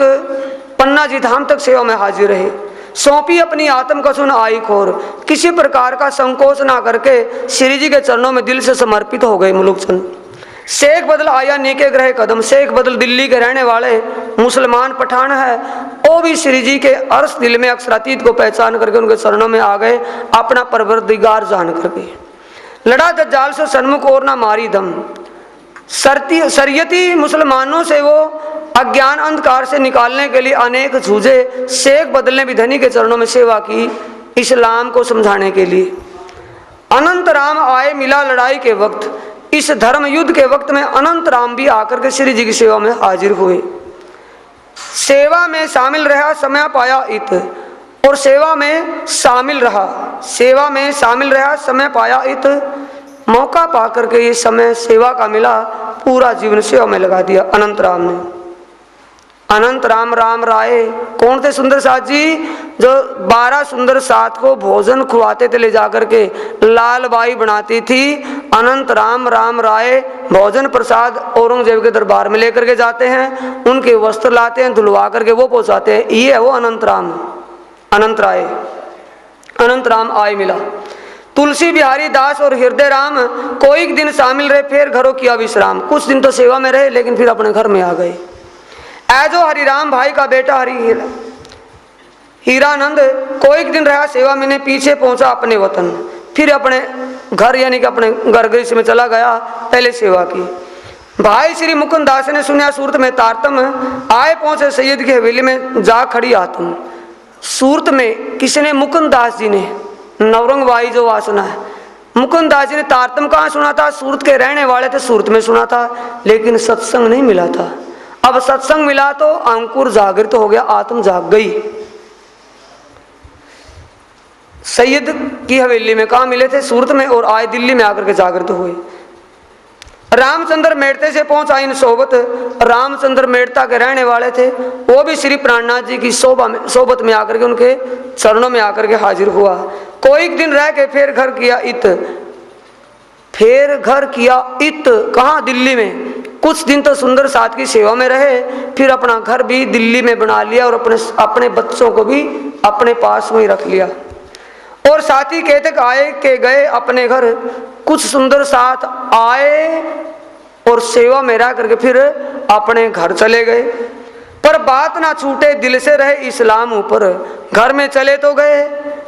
Speaker 1: पन्ना जी धाम तक सेवा में हाजिर रहे। सौंपी अपनी आत्म को सुन आई खोर, किसी प्रकार का संकोच ना करके श्री जी के चरणों में दिल से समर्पित हो गए मलूक चंद। शेख बदल आया नीके ग्रह कदम, शेख बदल दिल्ली के रहने वाले मुसलमान पठान है, वो भी श्री जी के अर्श दिल में अक्षरातीत को पहचान करके उनके चरणों में आ गए, अपना परवरदिगार जान करके। लड़ा दज्जाल से सन्मुख और ना मारी दम, शरीयती मुसलमानों से वो अज्ञान अंधकार से निकालने के लिए अनेक जूझे। शेख बदल ने भी धनी के चरणों में सेवा की इस्लाम को समझाने के लिए। अनंत राम आए मिला लड़ाई के वक्त, इस धर्म युद्ध के वक्त में अनंत राम भी आकर के श्री जी की सेवा में हाजिर हुए। सेवा में शामिल रहा समय पाया इत, और सेवा में शामिल रहा, सेवा में शामिल रहा समय पाया इत, मौका पा करके ये समय सेवा का मिला, पूरा जीवन सेवा में लगा दिया अनंत राम ने। अनंत राम राम राय कौन थे? सुंदर साथ जी, जो 12 सुंदर साथ को भोजन खुआते थे ले जाकर के, लाल बाई बनाती थी। अनंत राम राम राय भोजन प्रसाद औरंगजेब के दरबार में लेकर के जाते हैं, उनके वस्त्र लाते हैं, धुलवा करके वो पहुंचाते हैं। ये है वो अनंत राम, अनंत राय। अनंत राम आए मिला। तुलसी बिहारी दास और हृदय राम कोई दिन शामिल रहे, फिर घरों किया विश्राम। कुछ दिन तो सेवा में रहे, लेकिन फिर अपने घर में आ गए। ऐजो हरिराम भाई का बेटा हीरानंद कोई दिन रहा सेवा में, पीछे पहुंचा अपने वतन, फिर अपने घर यानी कि अपने घर गृह में चला गया, पहले सेवा की। भाई श्री मुकुंद दास ने सुना सूरत में तारतम, आए पहुंचे सैयद की हवेली में जा खड़ी आत्म। सूरत में किसने? मुकुंद दास जी ने। नवरंग भाई जो वासना है, मुकुंद दास जी ने तारतम कहाँ सुना था? सूरत के रहने वाले थे, सूरत में सुना था, लेकिन सत्संग नहीं मिला था। अब सत्संग मिला तो अंकुर जागृत हो गया, आत्म जाग गई। सैयद की हवेली में कहाँ मिले थे? सूरत में, और आए दिल्ली में आकर के जागृत हुए। रामचंद्र मेड़ते से पहुंचा इन सोबत, रामचंद्र मेड़ता के रहने वाले थे, वो भी श्री प्राणनाथ जी की सोबत में आकर के उनके चरणों में आकर के हाजिर हुआ। कोई दिन रह के फिर घर किया इत, फिर घर किया इत कहाँ? दिल्ली में। कुछ दिन तो सुंदर साथ की सेवा में रहे, फिर अपना घर भी दिल्ली में बना लिया और अपने बच्चों को भी अपने पास में ही रख लिया। और साथी कहते आए के गए अपने घर, कुछ सुंदर साथ आए और सेवा में रह करके फिर अपने घर चले गए। पर बात ना छूटे दिल से रहे इस्लाम ऊपर। घर में चले तो गए,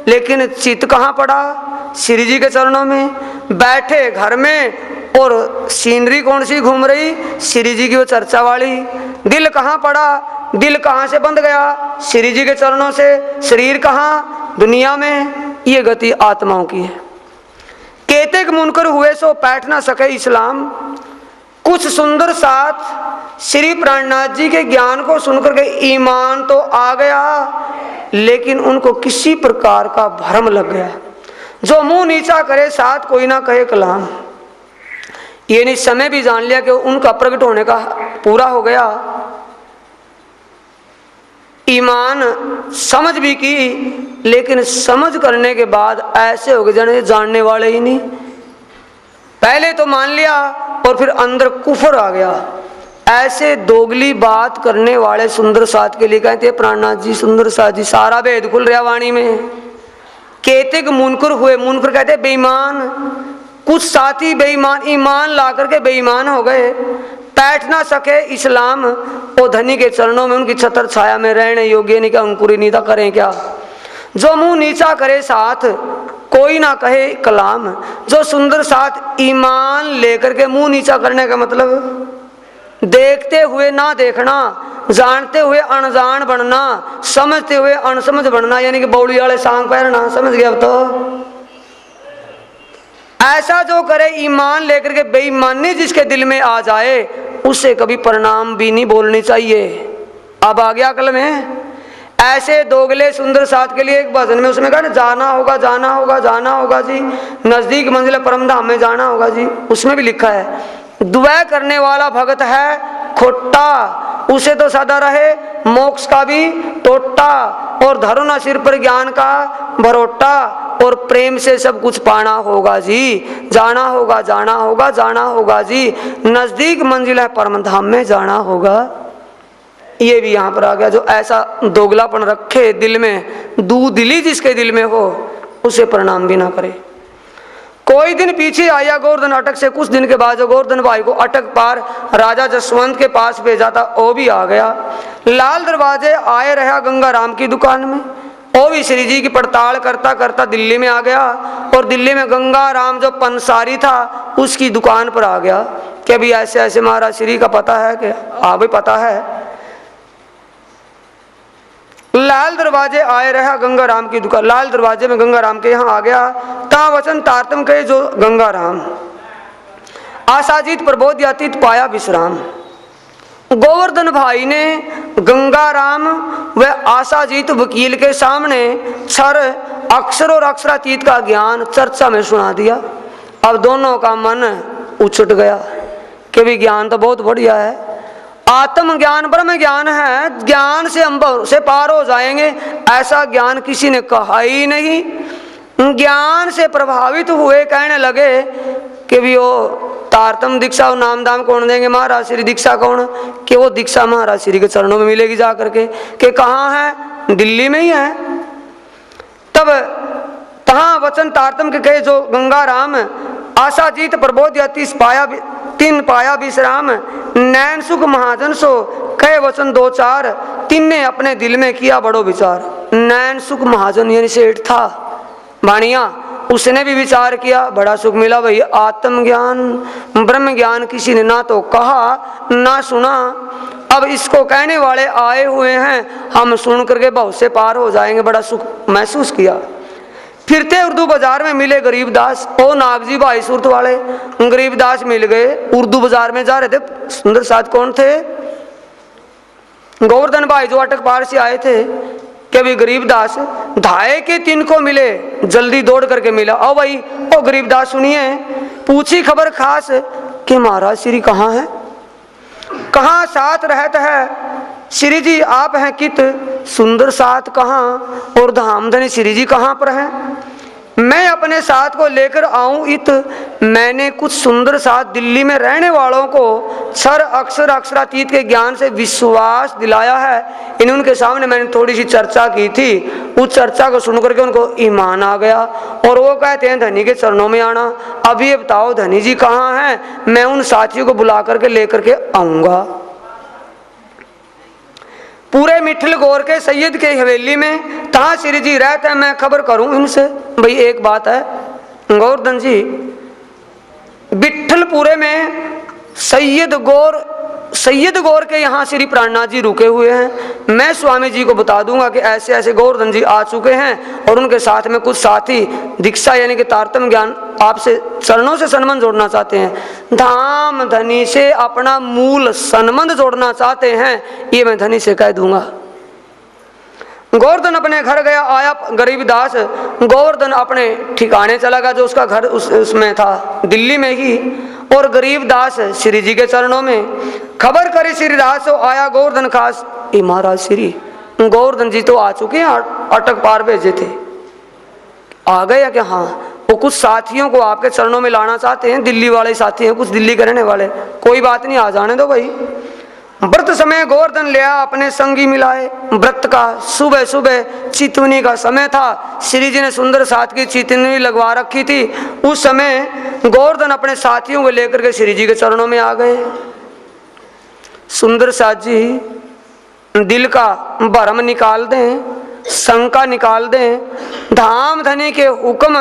Speaker 1: लेकिन चित कहाँ पड़ा? श्री जी के चरणों में। बैठे घर में और सीनरी कौन सी घूम रही? श्री जी की वो चर्चा वाली। दिल कहाँ पड़ा? दिल कहाँ से बंध गया? श्री जी के चरणों से। शरीर कहाँ? दुनिया में। ये गति आत्माओं की है। केतेक मुनकर हुए सो बैठ ना सके इस्लाम। कुछ सुंदर साथ श्री प्राणनाथ जी के ज्ञान को सुनकर के ईमान तो आ गया, लेकिन उनको किसी प्रकार का भ्रम लग गया। जो मुंह नीचा करे साथ कोई ना कहे कलाम। ये नहीं समय भी जान लिया कि उनका प्रकट होने का पूरा हो गया। ईमान समझ भी की, लेकिन समझ करने के बाद ऐसे हो गए जने जानने वाले ही नहीं। पहले तो मान लिया और फिर अंदर कुफर आ गया। ऐसे दोगली बात करने वाले सुंदर साथ के लिए कहते हैं प्राणनाथ जी, सुंदर साथ जी सारा भेद खुल रहा वाणी में। केतिक मुनकर हुए, मुनकर कहते बेईमान। कुछ साथी बेईमान, ईमान ला करके बेईमान हो गए, बैठ ना सके इस्लाम। ओ धनी के चरणों में उनकी छतर छाया में रहने योग्य नहीं, क्या अंकुरी नहीं था, करें क्या? जो मुंह नीचा करे साथ कोई ना कहे कलाम। जो सुंदर साथ ईमान लेकर के मुंह नीचा करने का मतलब देखते हुए ना देखना, जानते हुए अनजान बनना, समझते हुए अनसमझ बनना, यानी कि बौड़ी वाले सांग पहनना। समझ गया? अब तो ऐसा जो करे ईमान लेकर के बेईमानी जिसके दिल में आ जाए, उसे कभी प्रणाम भी नहीं बोलनी चाहिए। अब आ गया अकल में। ऐसे दोगले सुंदर साथ के लिए एक भजन में उसमें कहा ना, जाना होगा जाना होगा जाना होगा जी, नजदीक मंजिल परम धाम में जाना होगा जी। उसमें भी लिखा है, दुआ करने वाला भगत है खोटा, उसे तो सदा रहे मोक्ष का भी टोटा, और धरो ना सिर पर ज्ञान का भरोटा, और प्रेम से सब कुछ पाना होगा जी, जाना होगा जाना होगा जाना होगा जी, नजदीक मंजिल है परम धाम में जाना होगा। ये भी यहाँ पर आ गया, जो ऐसा दोगलापन रखे दिल में, दूदिली जिसके दिल में हो, उसे प्रणाम भी ना करे। कोई दिन पीछे आया गोवर्धन अटक से, कुछ दिन के बाद जो गोवर्धन भाई को अटक पार राजा जसवंत के पास भेजा था, वो भी आ गया। लाल दरवाजे आए रहा गंगा राम की दुकान में, वो भी श्री जी की पड़ताल करता करता दिल्ली में आ गया, और दिल्ली में गंगा राम जो पंसारी था उसकी दुकान पर आ गया कि अभी ऐसे ऐसे महाराज श्री का पता है कि हाँ भाई पता है। लाल दरवाजे आए रहा गंगा राम की दुकान, लाल दरवाजे में गंगा राम के यहाँ आ गया। ता वचन तारतम कहे जो गंगा राम, आशाजीत प्रबोध यातीत पाया विश्राम। गोवर्धन भाई ने गंगा राम व आशाजीत वकील के सामने क्षर अक्षर और अक्षरातीत का ज्ञान चर्चा में सुना दिया। अब दोनों का मन उछट गया कि भी ज्ञान तो बहुत बढ़िया है, आत्म ज्ञान ब्रह्म ज्ञान है, ज्ञान से हम से पार हो जाएंगे, ऐसा ज्ञान किसी ने कहा ही नहीं। ज्ञान से प्रभावित हुए कहने लगे कि भी वो तारतम दीक्षा और नाम दाम कौन देंगे, महाराज श्री दीक्षा कौन, कि वो दीक्षा महाराज श्री के चरणों में मिलेगी जा करके, कि कहाँ है, दिल्ली में ही है। तब तहाँ वचन तारतम के कहे जो गंगा राम, आशाजीत प्रबोध यतीश पाया तीन पाया विश्राम, नैन सुख महाजन सो कहे वचन दो चार, तीन ने अपने दिल में किया बड़ो विचार। नैन सुख महाजन यानी सेठ था बाणिया, उसने भी विचार किया, बड़ा सुख मिला भाई, आत्मज्ञान ब्रह्म ज्ञान किसी ने ना तो कहा ना सुना। अब इसको कहने वाले आए हुए हैं, हम सुन करके बहुत से पार हो जाएंगे, बड़ा सुख महसूस किया। फिरते उर्दू बाजार में मिले गरीबदास, ओ नागजी भाई सूरत वाले गरीबदास मिल गए, उर्दू बाजार में जा रहे थे। सुंदर साथ कौन थे, गोवर्धन भाई जो अटक पार से आए थे। कि भी गरीबदास धाये के तीन को मिले, जल्दी दौड़ करके मिला, ओ भाई ओ गरीबदास सुनिए, पूछी खबर खास कि महाराज श्री कहाँ है, कहाँ साथ रहता है श्री जी, आप हैं कित सुंदर साथ कहाँ, और धामधनी श्री जी कहाँ पर हैं, मैं अपने साथ को लेकर आऊं इत। मैंने कुछ सुंदर साथ दिल्ली में रहने वालों को क्षर अक्षर अक्षरातीत के ज्ञान से विश्वास दिलाया है। इन उनके सामने मैंने थोड़ी सी चर्चा की थी, उस चर्चा को सुनकर के उनको ईमान आ गया, और वो कहते हैं धनी के चरणों में आना। अभी ये बताओ धनी जी कहाँ हैं, मैं उन साथियों को बुला करके लेकर के आऊंगा। पूरे मिठल गौर के सैयद के हवेली में तहाँ श्री जी रहते हैं, मैं खबर करूं इनसे। भाई एक बात है गोवर्धन जी, विठलपुरे में सैयद गौर के यहाँ श्री प्राणनाथ जी रुके हुए हैं। मैं स्वामी जी को बता दूंगा कि ऐसे ऐसे गोवर्धन जी आ चुके हैं, और उनके साथ में कुछ साथी दीक्षा यानी कि तारतम ज्ञान आपसे चरणों से संबंध जोड़ना चाहते हैं, धाम धनी से अपना मूल संबंध जोड़ना चाहते हैं, ये मैं धनी से कह दूंगा। गोवर्धन अपने घर गया, आया गरीबदास, गोवर्धन अपने ठिकाने चला गया जो उसका घर उसमें था दिल्ली में ही, और गरीबदास श्री जी के चरणों में। खबर करी श्री दास आया गोवर्धन खास, ये महाराज श्री गोवर्धन जी तो आ चुके हैं, अटक पार भेजे थे, आ गए या क्या, हाँ वो कुछ साथियों को आपके चरणों में लाना चाहते हैं, दिल्ली वाले साथी हैं, कुछ दिल्ली के रहने वाले, कोई बात नहीं आ जाने दो भाई। व्रत समय गोवर्धन लिया अपने संगी मिलाए, व्रत का सुबह सुबह चितवनी का समय था, श्री जी ने सुंदर साथ की चितवनी लगवा रखी थी। उस समय गोवर्धन अपने साथियों को लेकर के श्री जी के चरणों में आ गए। सुंदर साथ जी दिल का भरम निकाल दें, शंका निकाल दें, धाम धनी के हुक्म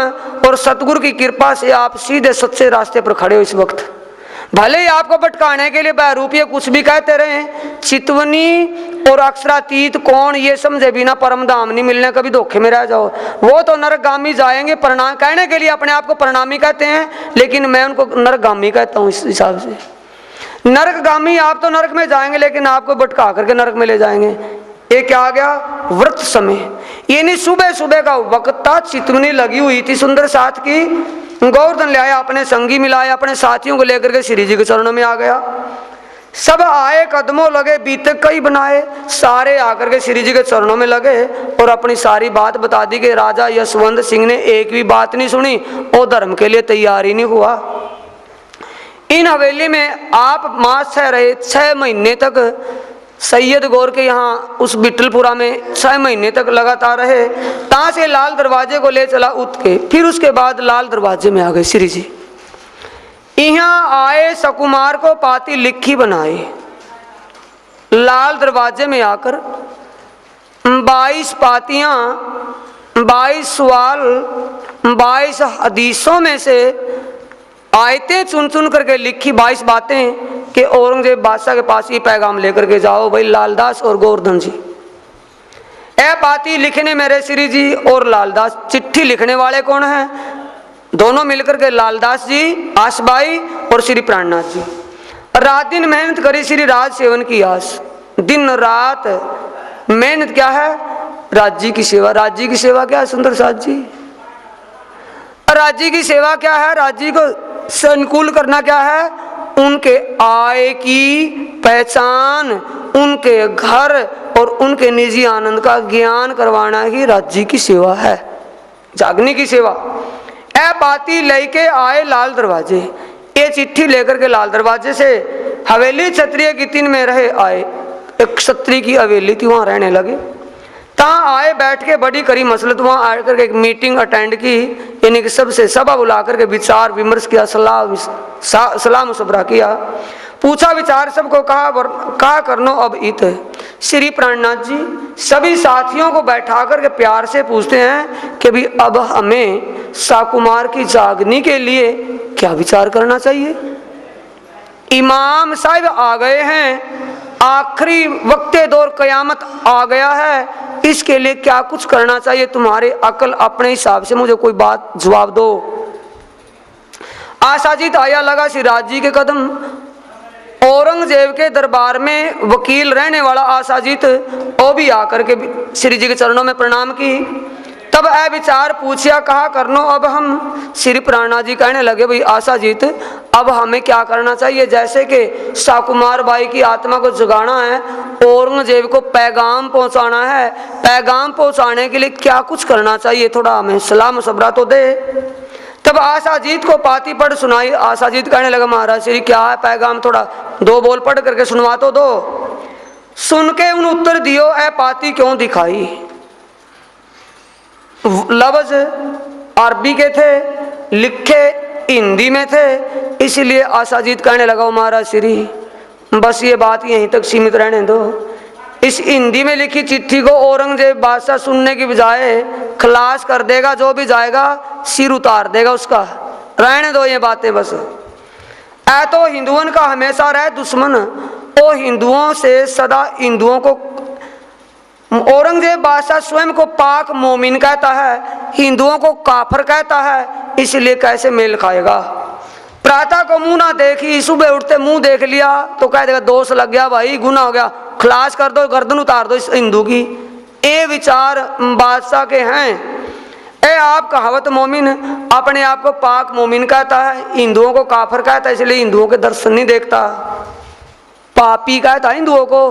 Speaker 1: और सतगुरु की कृपा से आप सीधे सच्चे रास्ते पर खड़े हो। इस वक्त भले ही आपको भटकाने के लिए बहरूपिये कुछ भी कहते रहे, चितवनी और अक्षरातीत कौन ये समझे बिना परम धाम नहीं मिलने, कभी धोखे में रह जाओ। वो तो नरगामी जाएंगे, प्रणाम कहने के लिए अपने आप को प्रणामी कहते हैं, लेकिन मैं उनको नरगामी कहता हूँ इस हिसाब से। नरकगामी आप तो नरक में जाएंगे, लेकिन आपको भटका करके नरक में ले जाएंगे। ये क्या आ गया? व्रत समय, यानी सुबह सुबह का वक्त था, चितवनी लगी हुई थी सुंदर साथ की। गोवर्धन ले आया, अपने संगी मिलाया, अपने साथियों को लेकर के श्री जी के चरणों में आ गया। सब आए, कदमों लगे, बीते कई बनाए, सारे आकर के श्री जी के चरणों में लगे और अपनी सारी बात बता दी कि राजा यशवंत सिंह ने एक भी बात नहीं सुनी और धर्म के लिए तैयार ही नहीं हुआ। इन हवेली में आप मास रहे 6 महीने तक, सैयद गौर के यहाँ उस बिट्टलपुरा में 6 महीने तक लगातार रहे। तहाँ से लाल दरवाजे को ले चला उठ के, फिर उसके बाद लाल दरवाजे में आ गए श्री जी। यहाँ आए, सकुमार को पाती लिखी बनाई। लाल दरवाजे में आकर 22 पातियां, 22 सवाल, 22 हदीसों में से आयतें चुन चुन करके लिखी, 22 बातें कि औरंगजेब बादशाह के पास ये पैगाम लेकर के जाओ भाई लालदास और गोवर्धन जी। ए पाती लिखने मेरे श्री जी और लालदास। चिट्ठी लिखने वाले कौन हैं? दोनों मिलकर के लालदास जी, आसबाई और श्री प्राणनाथ जी। रात दिन मेहनत करी श्री राज सेवन की आस, दिन रात मेहनत क्या है? राज्य की सेवा। राज्य की सेवा क्या है सुंदर साथ जी? राज्य की सेवा क्या है? राज्य को अनुकूल करना क्या है? उनके आय की पहचान, उनके घर और उनके निजी आनंद का ज्ञान करवाना ही राज्य की सेवा है, जागने की सेवा। ए पाती लेके आए लाल दरवाजे, ये चिट्ठी लेकर के लाल दरवाजे से हवेली क्षत्रिय की 3 में रहे आए। एक क्षत्रिय की हवेली थी, वहां रहने लगे। तहाँ आए, बैठ के बड़ी करी मसलत, वहां आकर के एक मीटिंग अटेंड की, यानी कि सबसे सभा बुला करके विचार विमर्श किया, सलाह मुशवरा किया, पूछा विचार सबको, कहा करनो अब इत। श्री प्राणनाथ जी सभी साथियों को बैठा करके प्यार से पूछते हैं कि भी अब हमें साकुमार की जागनी के लिए क्या विचार करना चाहिए? इमाम साहब आ गए हैं, आखिरी वक्ते दौर कयामत आ गया है, इसके लिए क्या कुछ करना चाहिए? तुम्हारे अकल अपने हिसाब से मुझे कोई बात जवाब दो। आशाजीत आया लगा सिराज जी के कदम। औरंगजेब के दरबार में वकील रहने वाला आशाजीत वो भी आकर के श्री जी के चरणों में प्रणाम की। तब ऐ विचार पूछिया, कहा करनो अब हम? श्री प्राणनाथ जी कहने लगे, भाई आशाजीत अब हमें क्या करना चाहिए? जैसे कि साकुमार बाई की आत्मा को जगाना है, औरंगजेब को पैगाम पहुंचाना है, पैगाम पहुंचाने के लिए क्या कुछ करना चाहिए? थोड़ा हमें सलाह मशवरा तो दे। तब आशाजीत को पाती पढ़ सुनाई। आशाजीत कहने लगा, महाराज श्री क्या है पैगाम? थोड़ा 2 बोल पढ़ करके सुनवा तो दो। सुन के उन उत्तर दियो, ऐ पाती क्यों दिखाई। लफ्ज अरबी के थे, लिखे हिंदी में थे, इसलिए आशाजीत कहने लगा, महाराज श्री बस ये बात यहीं तक सीमित रहने दो। इस हिंदी में लिखी चिट्ठी को औरंगजेब बादशाह सुनने की बजाय खलास कर देगा, जो भी जाएगा सिर उतार देगा उसका। रहने दो ये बातें बस। ऐ तो हिंदुओं का हमेशा रहे दुश्मन, ओ हिंदुओं से सदा हिंदुओं को। औरंगजेब बादशाह स्वयं को पाक मोमिन कहता है, हिंदुओं को काफर कहता है, इसलिए कैसे मेल खाएगा? प्रातः को मुंह ना देखी, सुबह उठते मुंह देख लिया तो कह देगा दोष लग गया भाई, गुनाह हो गया, खलास कर दो, गर्दन उतार दो इस हिंदू की। ये विचार बादशाह के हैं। ए आप कहावत मोमिन अपने आप को पाक मोमिन कहता है, हिंदुओं को काफर कहता है, इसलिए हिंदुओं के दर्शन नहीं देखता। पापी कहता है हिंदुओं को,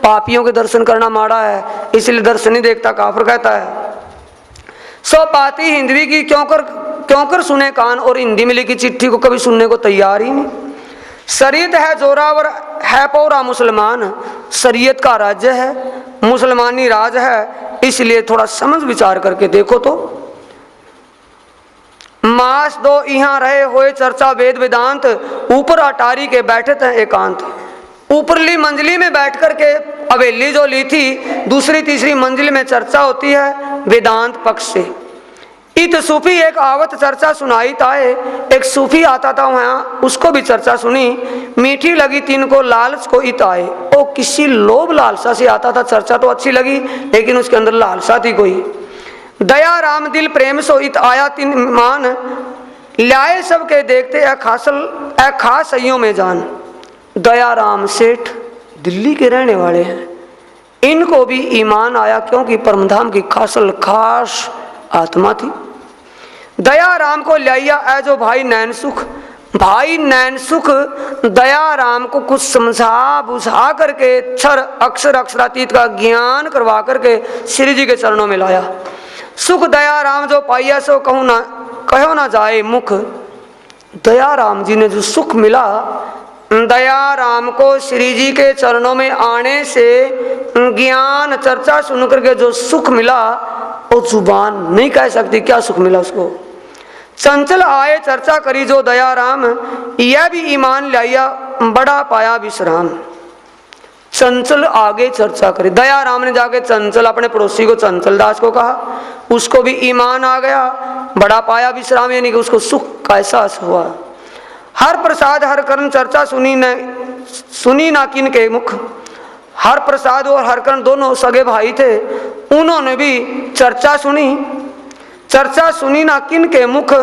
Speaker 1: पापियों के दर्शन करना माड़ा है, इसलिए दर्शन नहीं देखता, काफर कहता है। सो पाती हिंदवी की क्यों कर सुने कान, और हिंदी में लिखी चिट्ठी को कभी सुनने को तैयार ही नहीं। शरीयत है जोरावर है पौरा मुसलमान, शरीयत का राज्य है, मुसलमानी राज है, इसलिए थोड़ा समझ विचार करके देखो तो। मास दो यहाँ रहे हुए चर्चा वेद वेदांत, ऊपर अटारी के बैठे थे एकांत। ऊपरली मंजिली में बैठ कर के हवेली जो ली थी, दूसरी तीसरी मंजिल में चर्चा होती है वेदांत पक्ष से। इत सूफी एक आवत चर्चा सुनाई ताए, एक सूफी आता था वहाँ, उसको भी चर्चा सुनी, मीठी लगी तीन को लालच को इत आए। ओ किसी लोभ लालसा से आता था, चर्चा तो अच्छी लगी लेकिन उसके अंदर लालसा थी कोई। दया राम दिल प्रेम सो इत आया तीन मान, लाए सबके देखते खास सइयों में जान। दयाराम सेठ दिल्ली के रहने वाले हैं, इनको भी ईमान आया क्योंकि परमधाम की खास आत्मा थी। दयाराम को लिया जो भाई नैनसुख, भाई नैनसुख दयाराम को कुछ समझा बुझा करके अक्षर अक्षरातीत का ज्ञान करवा करके श्री जी के चरणों में लाया। सुख दयाराम जो पाइया सो कहो ना जाए मुख। दयाराम जी ने जो सुख मिला, दयाराम को श्री जी के चरणों में आने से ज्ञान चर्चा सुन करके जो सुख मिला वो जुबान नहीं कह सकती क्या सुख मिला उसको। चंचल आए चर्चा करी जो दयाराम, यह भी ईमान लाया बड़ा पाया विश्राम। चंचल आगे चर्चा करी, दयाराम ने जाके चंचल अपने पड़ोसी को चंचल दास को कहा, उसको भी ईमान आ गया, बड़ा पाया विश्राम, यानी कि उसको सुख का एहसास हुआ। हर प्रसाद हर कर्ण चर्चा सुनी ना किन के मुख। हर प्रसाद और हर कर्ण दोनों सगे भाई थे, उन्होंने भी चर्चा सुनी ना किन के मुख।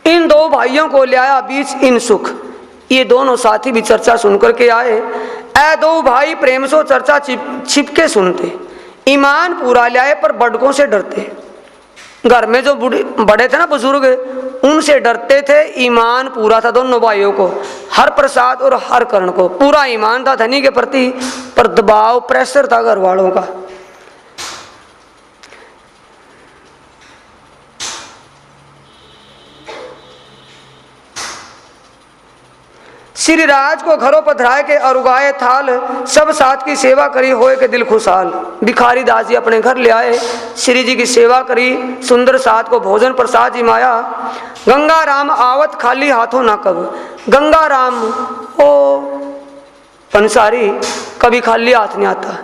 Speaker 1: इन दो भाइयों को ले आया बीच इन सुख। ये दोनों साथी भी चर्चा सुन करके आए। ऐ दो भाई प्रेम सो चर्चा छिपके सुनते, ईमान पूरा ले आए पर बड़कों से डरते। घर में जो बड़े थे ना बुजुर्ग, उनसे डरते थे। ईमान पूरा था दोनों भाइयों को, हर प्रसाद और हर कर्ण को पूरा ईमान था धनी के प्रति, पर दबाव प्रेशर था घर वालों का। श्री राज को घरों पधराए के अरुगाए थाल, सब साथ की सेवा करी होए के दिल खुशहाल। भिखारी दास जी अपने घर ले आए, श्री जी की सेवा करी, सुंदर साथ को भोजन प्रसाद जिमाया। गंगा राम आवत खाली हाथों ना कब। गंगा राम ओ पंसारी कभी खाली हाथ नहीं आता।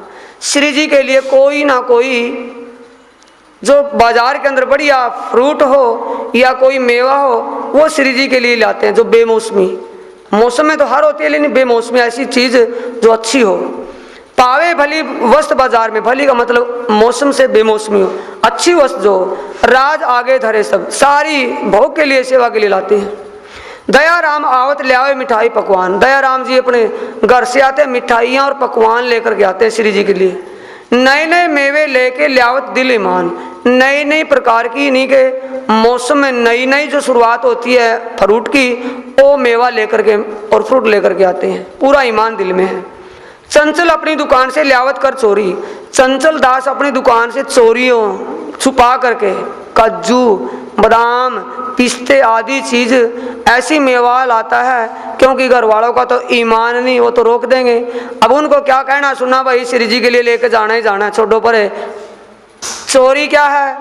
Speaker 1: श्री जी के लिए कोई ना कोई जो बाजार के अंदर बढ़िया फ्रूट हो या कोई मेवा हो वो श्री जी के लिए लाते हैं, जो बेमौसमी। मौसम में तो हर होती है, लेकिन बेमौसमी ऐसी चीज जो अच्छी हो। पावे भली वस्तु बाजार में, भली का मतलब मौसम से बेमौसमी हो, अच्छी वस्तु जो राज आगे धरे सब, सारी भोग के लिए सेवा के लिए लाते हैं। दयाराम आवत ले आवे मिठाई पकवान। दयाराम जी अपने घर से आते मिठाइयाँ और पकवान लेकर के आते हैं श्री जी के लिए। नए नए मेवे लेके लियावत दिल ईमान। नई नई प्रकार की, इन्हीं के मौसम में नई नई जो शुरुआत होती है फ्रूट की, वो मेवा लेकर के और फ्रूट लेकर के आते हैं, पूरा ईमान दिल में है। चंचल अपनी दुकान से लियावत कर चोरी। चंचल दास अपनी दुकान से चोरियों छुपा करके काजू बादाम पिस्ते आदि चीज ऐसी मेवा लाता है, क्योंकि घर वालों का तो ईमान नहीं, वो तो रोक देंगे। अब उनको क्या कहना, सुना भाई श्री जी के लिए लेके जाना ही जाना है, छोड़ो परे। चोरी क्या है,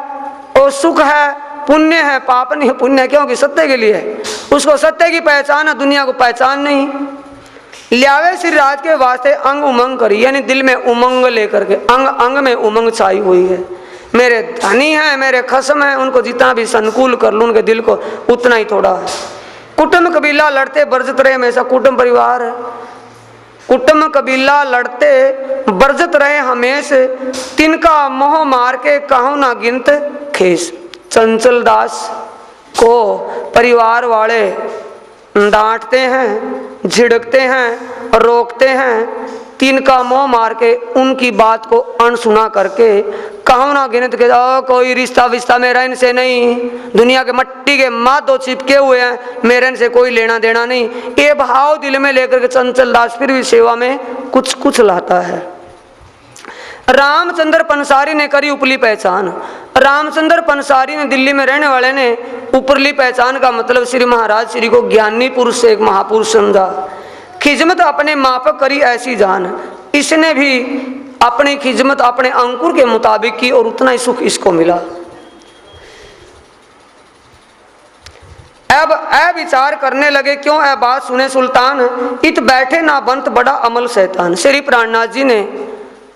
Speaker 1: वो सुख है, पुण्य है, पाप नहीं है, पुण्य है, क्योंकि सत्य के लिए है। उसको सत्य की पहचान है, दुनिया को पहचान नहीं। लियावे श्री राज के वास्ते अंग उमंग करी, यानी दिल में उमंग लेकर के, अंग अंग में उमंग छाई हुई है। मेरे धनी हैं, मेरे खसम हैं, उनको जितना भी संकुल कर लूं उनके दिल को उतना ही थोड़ा है। कुटुंब कबीला लड़ते बरजत रहे हमेशा, कुटुंब परिवार है, कुटुंब कबीला लड़ते बरजत रहे हमेशा, तिनका मोह मार के कहूं ना गिनत खेस। चंचल दास को परिवार वाले डांटते हैं, झिड़कते हैं, रोकते हैं, तिनका मोह मार के उनकी बात को अनसुना करके कहूं ना गिनत के जाओ, कोई रिश्ता विश्ता मेरा इनसे नहीं, दुनिया के मट्टी के मादो चिपके हुए हैं, मेरे इनसे कोई लेना देना नहीं, ये भाव दिल में लेकर के चंचल दास फिर भी सेवा में कुछ कुछ लाता है। रामचंद्र पंसारी ने करी उपली पहचान। रामचंद्र पंसारी ने, दिल्ली में रहने वाले ने उपरली पहचान का मतलब श्री महाराज श्री को ज्ञानी पुरुष से एक महापुरुष समझा। खिजमत अपने माफक करी ऐसी जान, इसने भी अपनी खिजमत अपने अंकुर के मुताबिक की और उतना ही सुख इसको मिला। अब ऐ विचार करने लगे क्यों ऐ बात सुने सुल्तान, इत बैठे ना बंत बड़ा अमल शैतान। श्री प्राणनाथ जी ने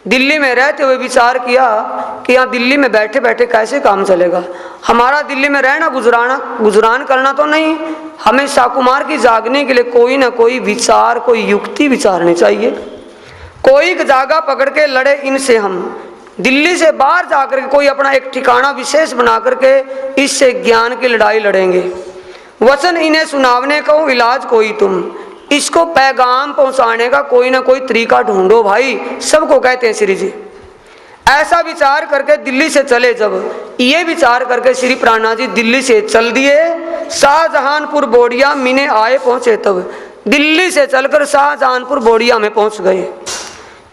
Speaker 1: दिल्ली में रहते हुए विचार किया कि यहाँ दिल्ली में बैठे बैठे कैसे काम चलेगा, हमारा दिल्ली में रहना गुजरान करना तो नहीं, हमें शाकुमार की जागने के लिए कोई ना कोई विचार, कोई युक्ति विचारनी चाहिए। कोई जागा पकड़ के लड़े इनसे, हम दिल्ली से बाहर जाकर के कोई अपना एक ठिकाना विशेष बना करके इससे ज्ञान की लड़ाई लड़ेंगे। वचन इन्हें सुनावने को इलाज कोई तुम, इसको पैगाम पहुंचाने का कोई ना कोई तरीका ढूंढो भाई, सबको कहते हैं श्री जी। ऐसा विचार करके दिल्ली से चले, जब ये विचार करके श्री प्राणनाथ जी दिल्ली से चल दिए, शाहजहानपुर बोडिया मिने आए पहुंचे, तब दिल्ली से चलकर शाहजहानपुर बोडिया में पहुंच गए।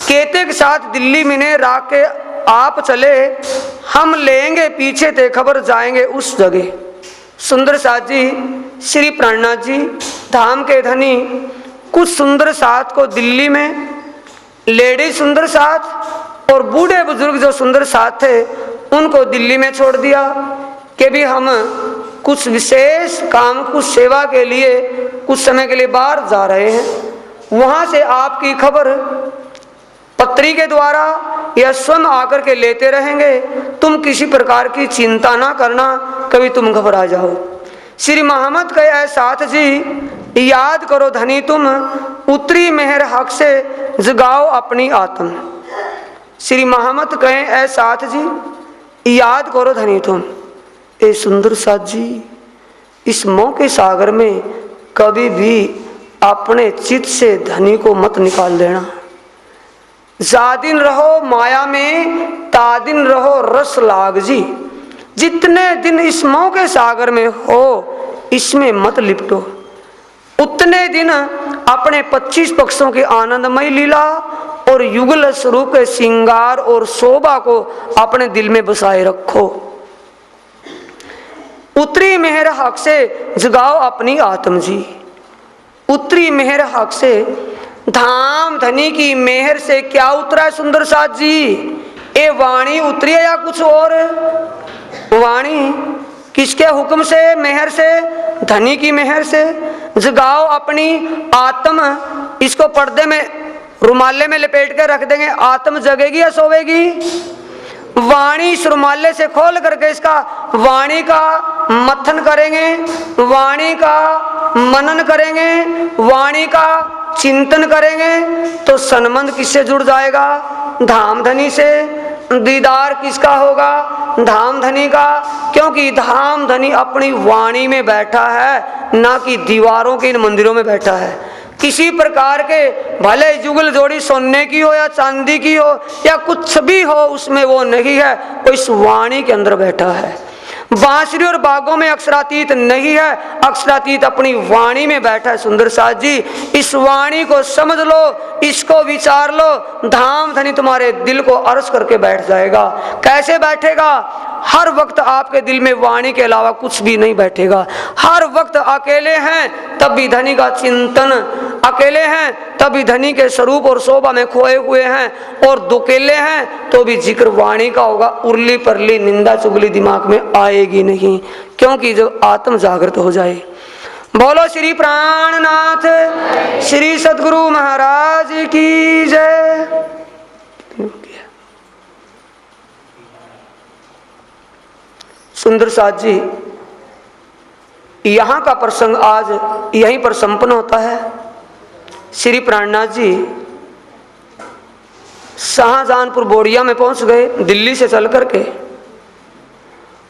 Speaker 1: कहते के साथ दिल्ली मिने राख के आप चले, हम लेंगे पीछे थे खबर जाएंगे उस जगह। सुंदर साथ जी, श्री प्राणनाथ जी धाम के धनी कुछ सुंदर साथ को दिल्ली में, लेडीज सुंदर साथ और बूढ़े बुजुर्ग जो सुंदर साथ थे उनको दिल्ली में छोड़ दिया कि भी हम कुछ विशेष काम, कुछ सेवा के लिए कुछ समय के लिए बाहर जा रहे हैं, वहां से आपकी खबर पत्री के द्वारा या स्वयं आकर के लेते रहेंगे, तुम किसी प्रकार की चिंता ना करना, कभी तुम घबरा जाओ। श्री मोहम्मद कहे ऐ साथ जी याद करो धनी तुम, उतरी मेहर हक से जगाओ अपनी आत्म। श्री मोहम्मद कहे ऐ साथ जी याद करो धनी तुम। ए सुंदर साथ जी, इस मोह के सागर में कभी भी अपने चित्त से धनी को मत निकाल देना। जादिन रहो माया में, तादिन रहो रस लाग जी। जितने दिन इस मोह के सागर में हो इसमें मत लिपटो, उतने दिन अपने 25 पक्षों की आनंदमय लीला और युगल स्वरूप के श्रृंगार और शोभा को अपने दिल में बसाए रखो। उतरी मेहर हक से जगाओ अपनी आत्म जी। उतरी मेहर हक से, धाम धनी की मेहर से क्या उतरा है सुंदर साथ जी? ये वाणी उतरी है या कुछ और? वाणी किसके हुक्म से, मेहर से? धनी की मेहर से। जगाओ अपनी आत्म, इसको पर्दे में रुमाले में लपेट के रख देंगे, आत्म जगेगी या सोवेगी? वाणी इस रुमाले से खोल करके इसका वाणी का मथन करेंगे, वाणी का मनन करेंगे, वाणी का चिंतन करेंगे तो संबंध किससे जुड़ जाएगा? धाम धनी से। दीदार किसका होगा? धाम धनी का, क्योंकि धाम धनी अपनी वाणी में बैठा है, ना कि दीवारों के इन मंदिरों में बैठा है। किसी प्रकार के भले जुगल जोड़ी सोने की हो या चांदी की हो या कुछ भी हो, उसमें वो नहीं है, वो इस वाणी के अंदर बैठा है। बांसुरी और बागों में अक्षरातीत नहीं है, अक्षरातीत अपनी वाणी में बैठा है। सुंदर साथ जी, इस वाणी को समझ लो, इसको विचार लो, धाम धनी तुम्हारे दिल को अर्ज करके बैठ जाएगा। कैसे बैठेगा? हर वक्त आपके दिल में वाणी के अलावा कुछ भी नहीं बैठेगा। हर वक्त अकेले हैं तब भी धनी का चिंतन, अकेले हैं तब भी धनी के स्वरूप और शोभा में खोए हुए हैं, और दुकेले हैं तो भी जिक्र वाणी का होगा। उर्ली परली निंदा चुगली दिमाग में आएगी नहीं, क्योंकि जब आत्म जागृत हो जाए। बोलो श्री प्राणनाथ श्री सद्गुरु महाराज की जय। सुंदर साथ जी, यहाँ का प्रसंग आज यहीं पर संपन्न होता है। श्री प्राणनाथ जी शाहजहानपुर बोडिया में पहुंच गए दिल्ली से चल करके,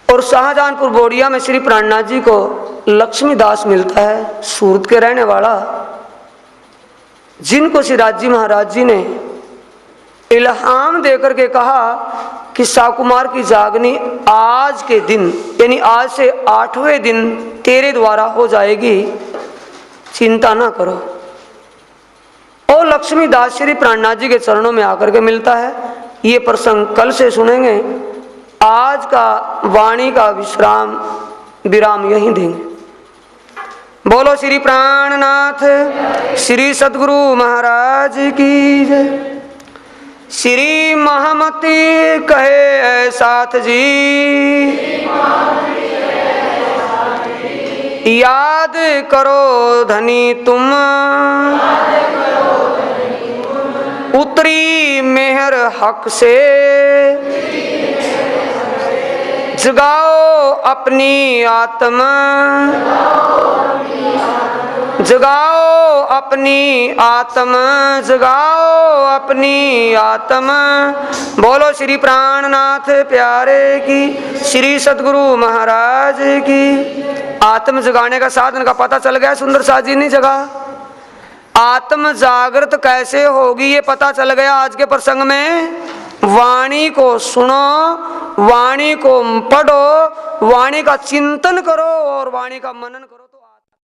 Speaker 1: और शाहजहानपुर बोडिया में श्री प्राणनाथ जी को लक्ष्मीदास मिलता है, सूरत के रहने वाला, जिनको श्री राजी महाराज जी ने इल्हाम देकर के कहा कि साकुमार की जागनी आज के दिन, यानी आज से 8वें दिन तेरे द्वारा हो जाएगी, चिंता ना करो। और लक्ष्मीदास श्री प्राणनाथ जी के चरणों में आकर के मिलता है। ये प्रसंग कल से सुनेंगे, आज का वाणी का विराम यहीं देंगे। बोलो श्री प्राणनाथ श्री सद्गुरु महाराज की जय। श्री महामती कहे साथ जी याद करो धनी तुम, उतरी मेहर हक से जगाओ अपनी आत्मा, जगाओ अपनी आत्मा, जगाओ अपनी आत्मा। बोलो श्री प्राणनाथ प्यारे की, श्री सद्गुरु महाराज की। आत्म जगाने का साधन का पता चल गया सुंदर साथ जी ने जगा। आत्म जागृत कैसे होगी ये पता चल गया आज के प्रसंग में। वाणी को सुनो, वाणी को पढ़ो, वाणी का चिंतन करो और वाणी का मनन करो।